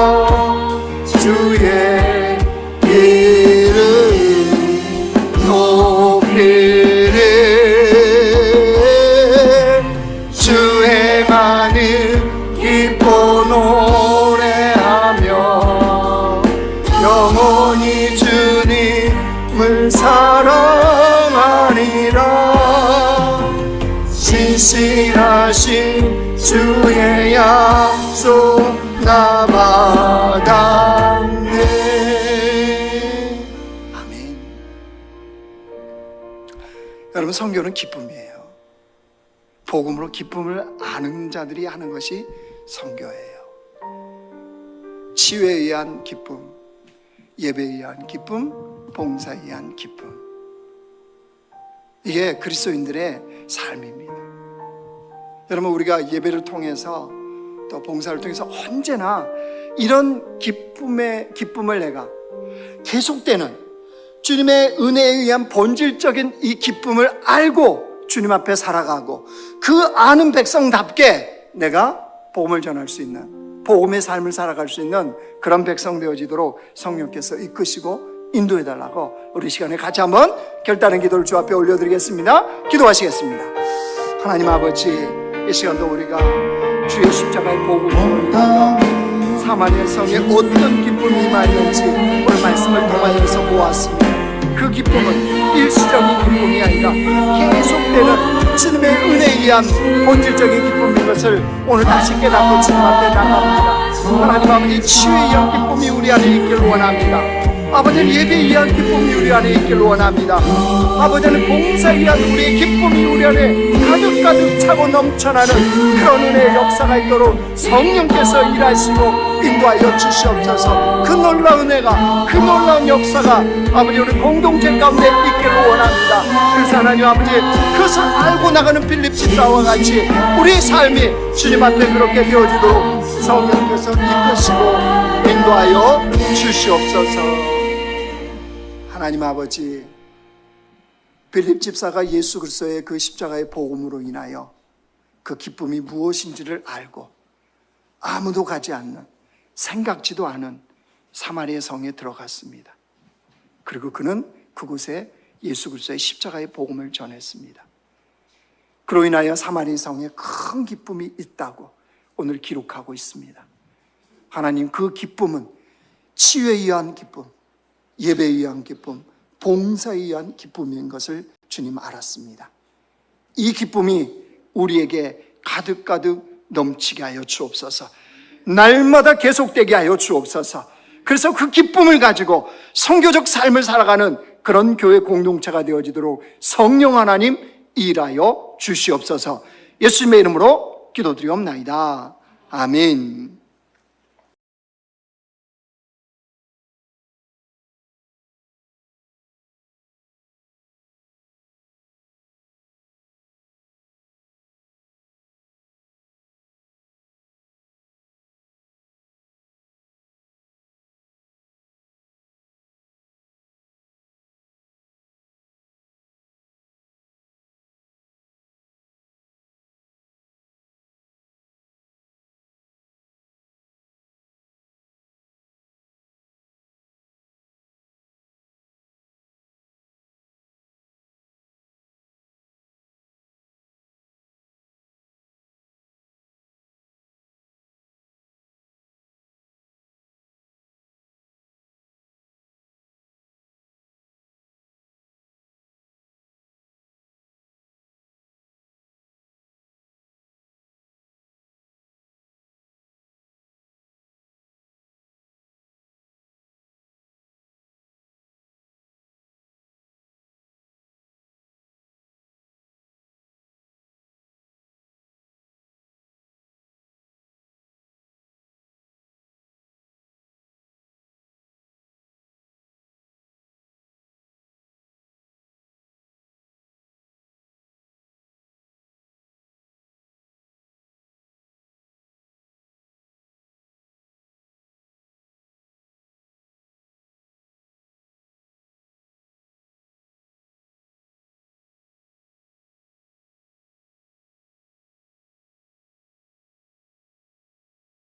Speaker 2: 주의 이름 높이리. 주의 하늘 기뻐 노래하며 영원히 주님을 사랑하리라. 신실하신 주의 약속 나 받았네. 아멘. 여러분, 선교는 기쁨이에요. 복음으로 기쁨을 아는 자들이 하는 것이 선교예요. 치유에 의한 기쁨, 예배에 의한 기쁨, 봉사에 의한 기쁨. 이게 그리스도인들의 삶입니다. 여러분, 우리가 예배를 통해서 또 봉사를 통해서 언제나 이런 기쁨을 내가 계속되는 주님의 은혜에 의한 본질적인 이 기쁨을 알고 주님 앞에 살아가고 그 아는 백성답게 내가 복음을 전할 수 있는, 복음의 삶을 살아갈 수 있는 그런 백성 되어지도록 성령께서 이끄시고 인도해달라고 우리 시간에 같이 한번 결단의 기도를 주 앞에 올려드리겠습니다. 기도하시겠습니다. 하나님 아버지, 이 시간도 우리가 주의 십자가의 복음을 사마리아 성에 어떤 기쁨이 임하였는지 오늘 말씀을 통하여서 보았습니다. 그 기쁨은 일시적인 기쁨이 아니라 계속되는 주님의 은혜에 의한 본질적인 기쁨인 것을 오늘 다시 깨닫고 주님 앞에 나갑니다. 하나님 아버지, 치유의 영 기쁨이 우리 안에 있기를 원합니다. 아버지는 예배에 의한 기쁨이 우리 안에 있기를 원합니다. 아버지는 봉사에 의한 우리의 기쁨이 우리 안에 가득가득 차고 넘쳐나는 그런 은혜의 역사가 있도록 성령께서 일하시고 인도하여 주시옵소서. 그 놀라운 은혜가, 그 놀라운 역사가 아버지 우리 공동체 가운데 있기를 원합니다. 그래서 하나님 아버지, 그것을 알고 나가는 빌립 집사와 같이 우리의 삶이 주님 앞에 그렇게 되어지도록 성령께서 이끄시고 인도하여 주시옵소서. 하나님 아버지, 빌립 집사가 예수 그리스도의 그 십자가의 복음으로 인하여 그 기쁨이 무엇인지를 알고 아무도 가지 않는, 생각지도 않은 사마리아 성에 들어갔습니다. 그리고 그는 그곳에 예수 그리스도의 십자가의 복음을 전했습니다. 그로 인하여 사마리아 성에 큰 기쁨이 있다고 오늘 기록하고 있습니다. 하나님, 그 기쁨은 치유에 의한 기쁨, 예배에 의한 기쁨, 봉사에 의한 기쁨인 것을 주님 알았습니다. 이 기쁨이 우리에게 가득가득 넘치게 하여 주옵소서. 날마다 계속되게 하여 주옵소서. 그래서 그 기쁨을 가지고 선교적 삶을 살아가는 그런 교회 공동체가 되어지도록 성령 하나님 일하여 주시옵소서. 예수님의 이름으로 기도드리옵나이다. 아멘.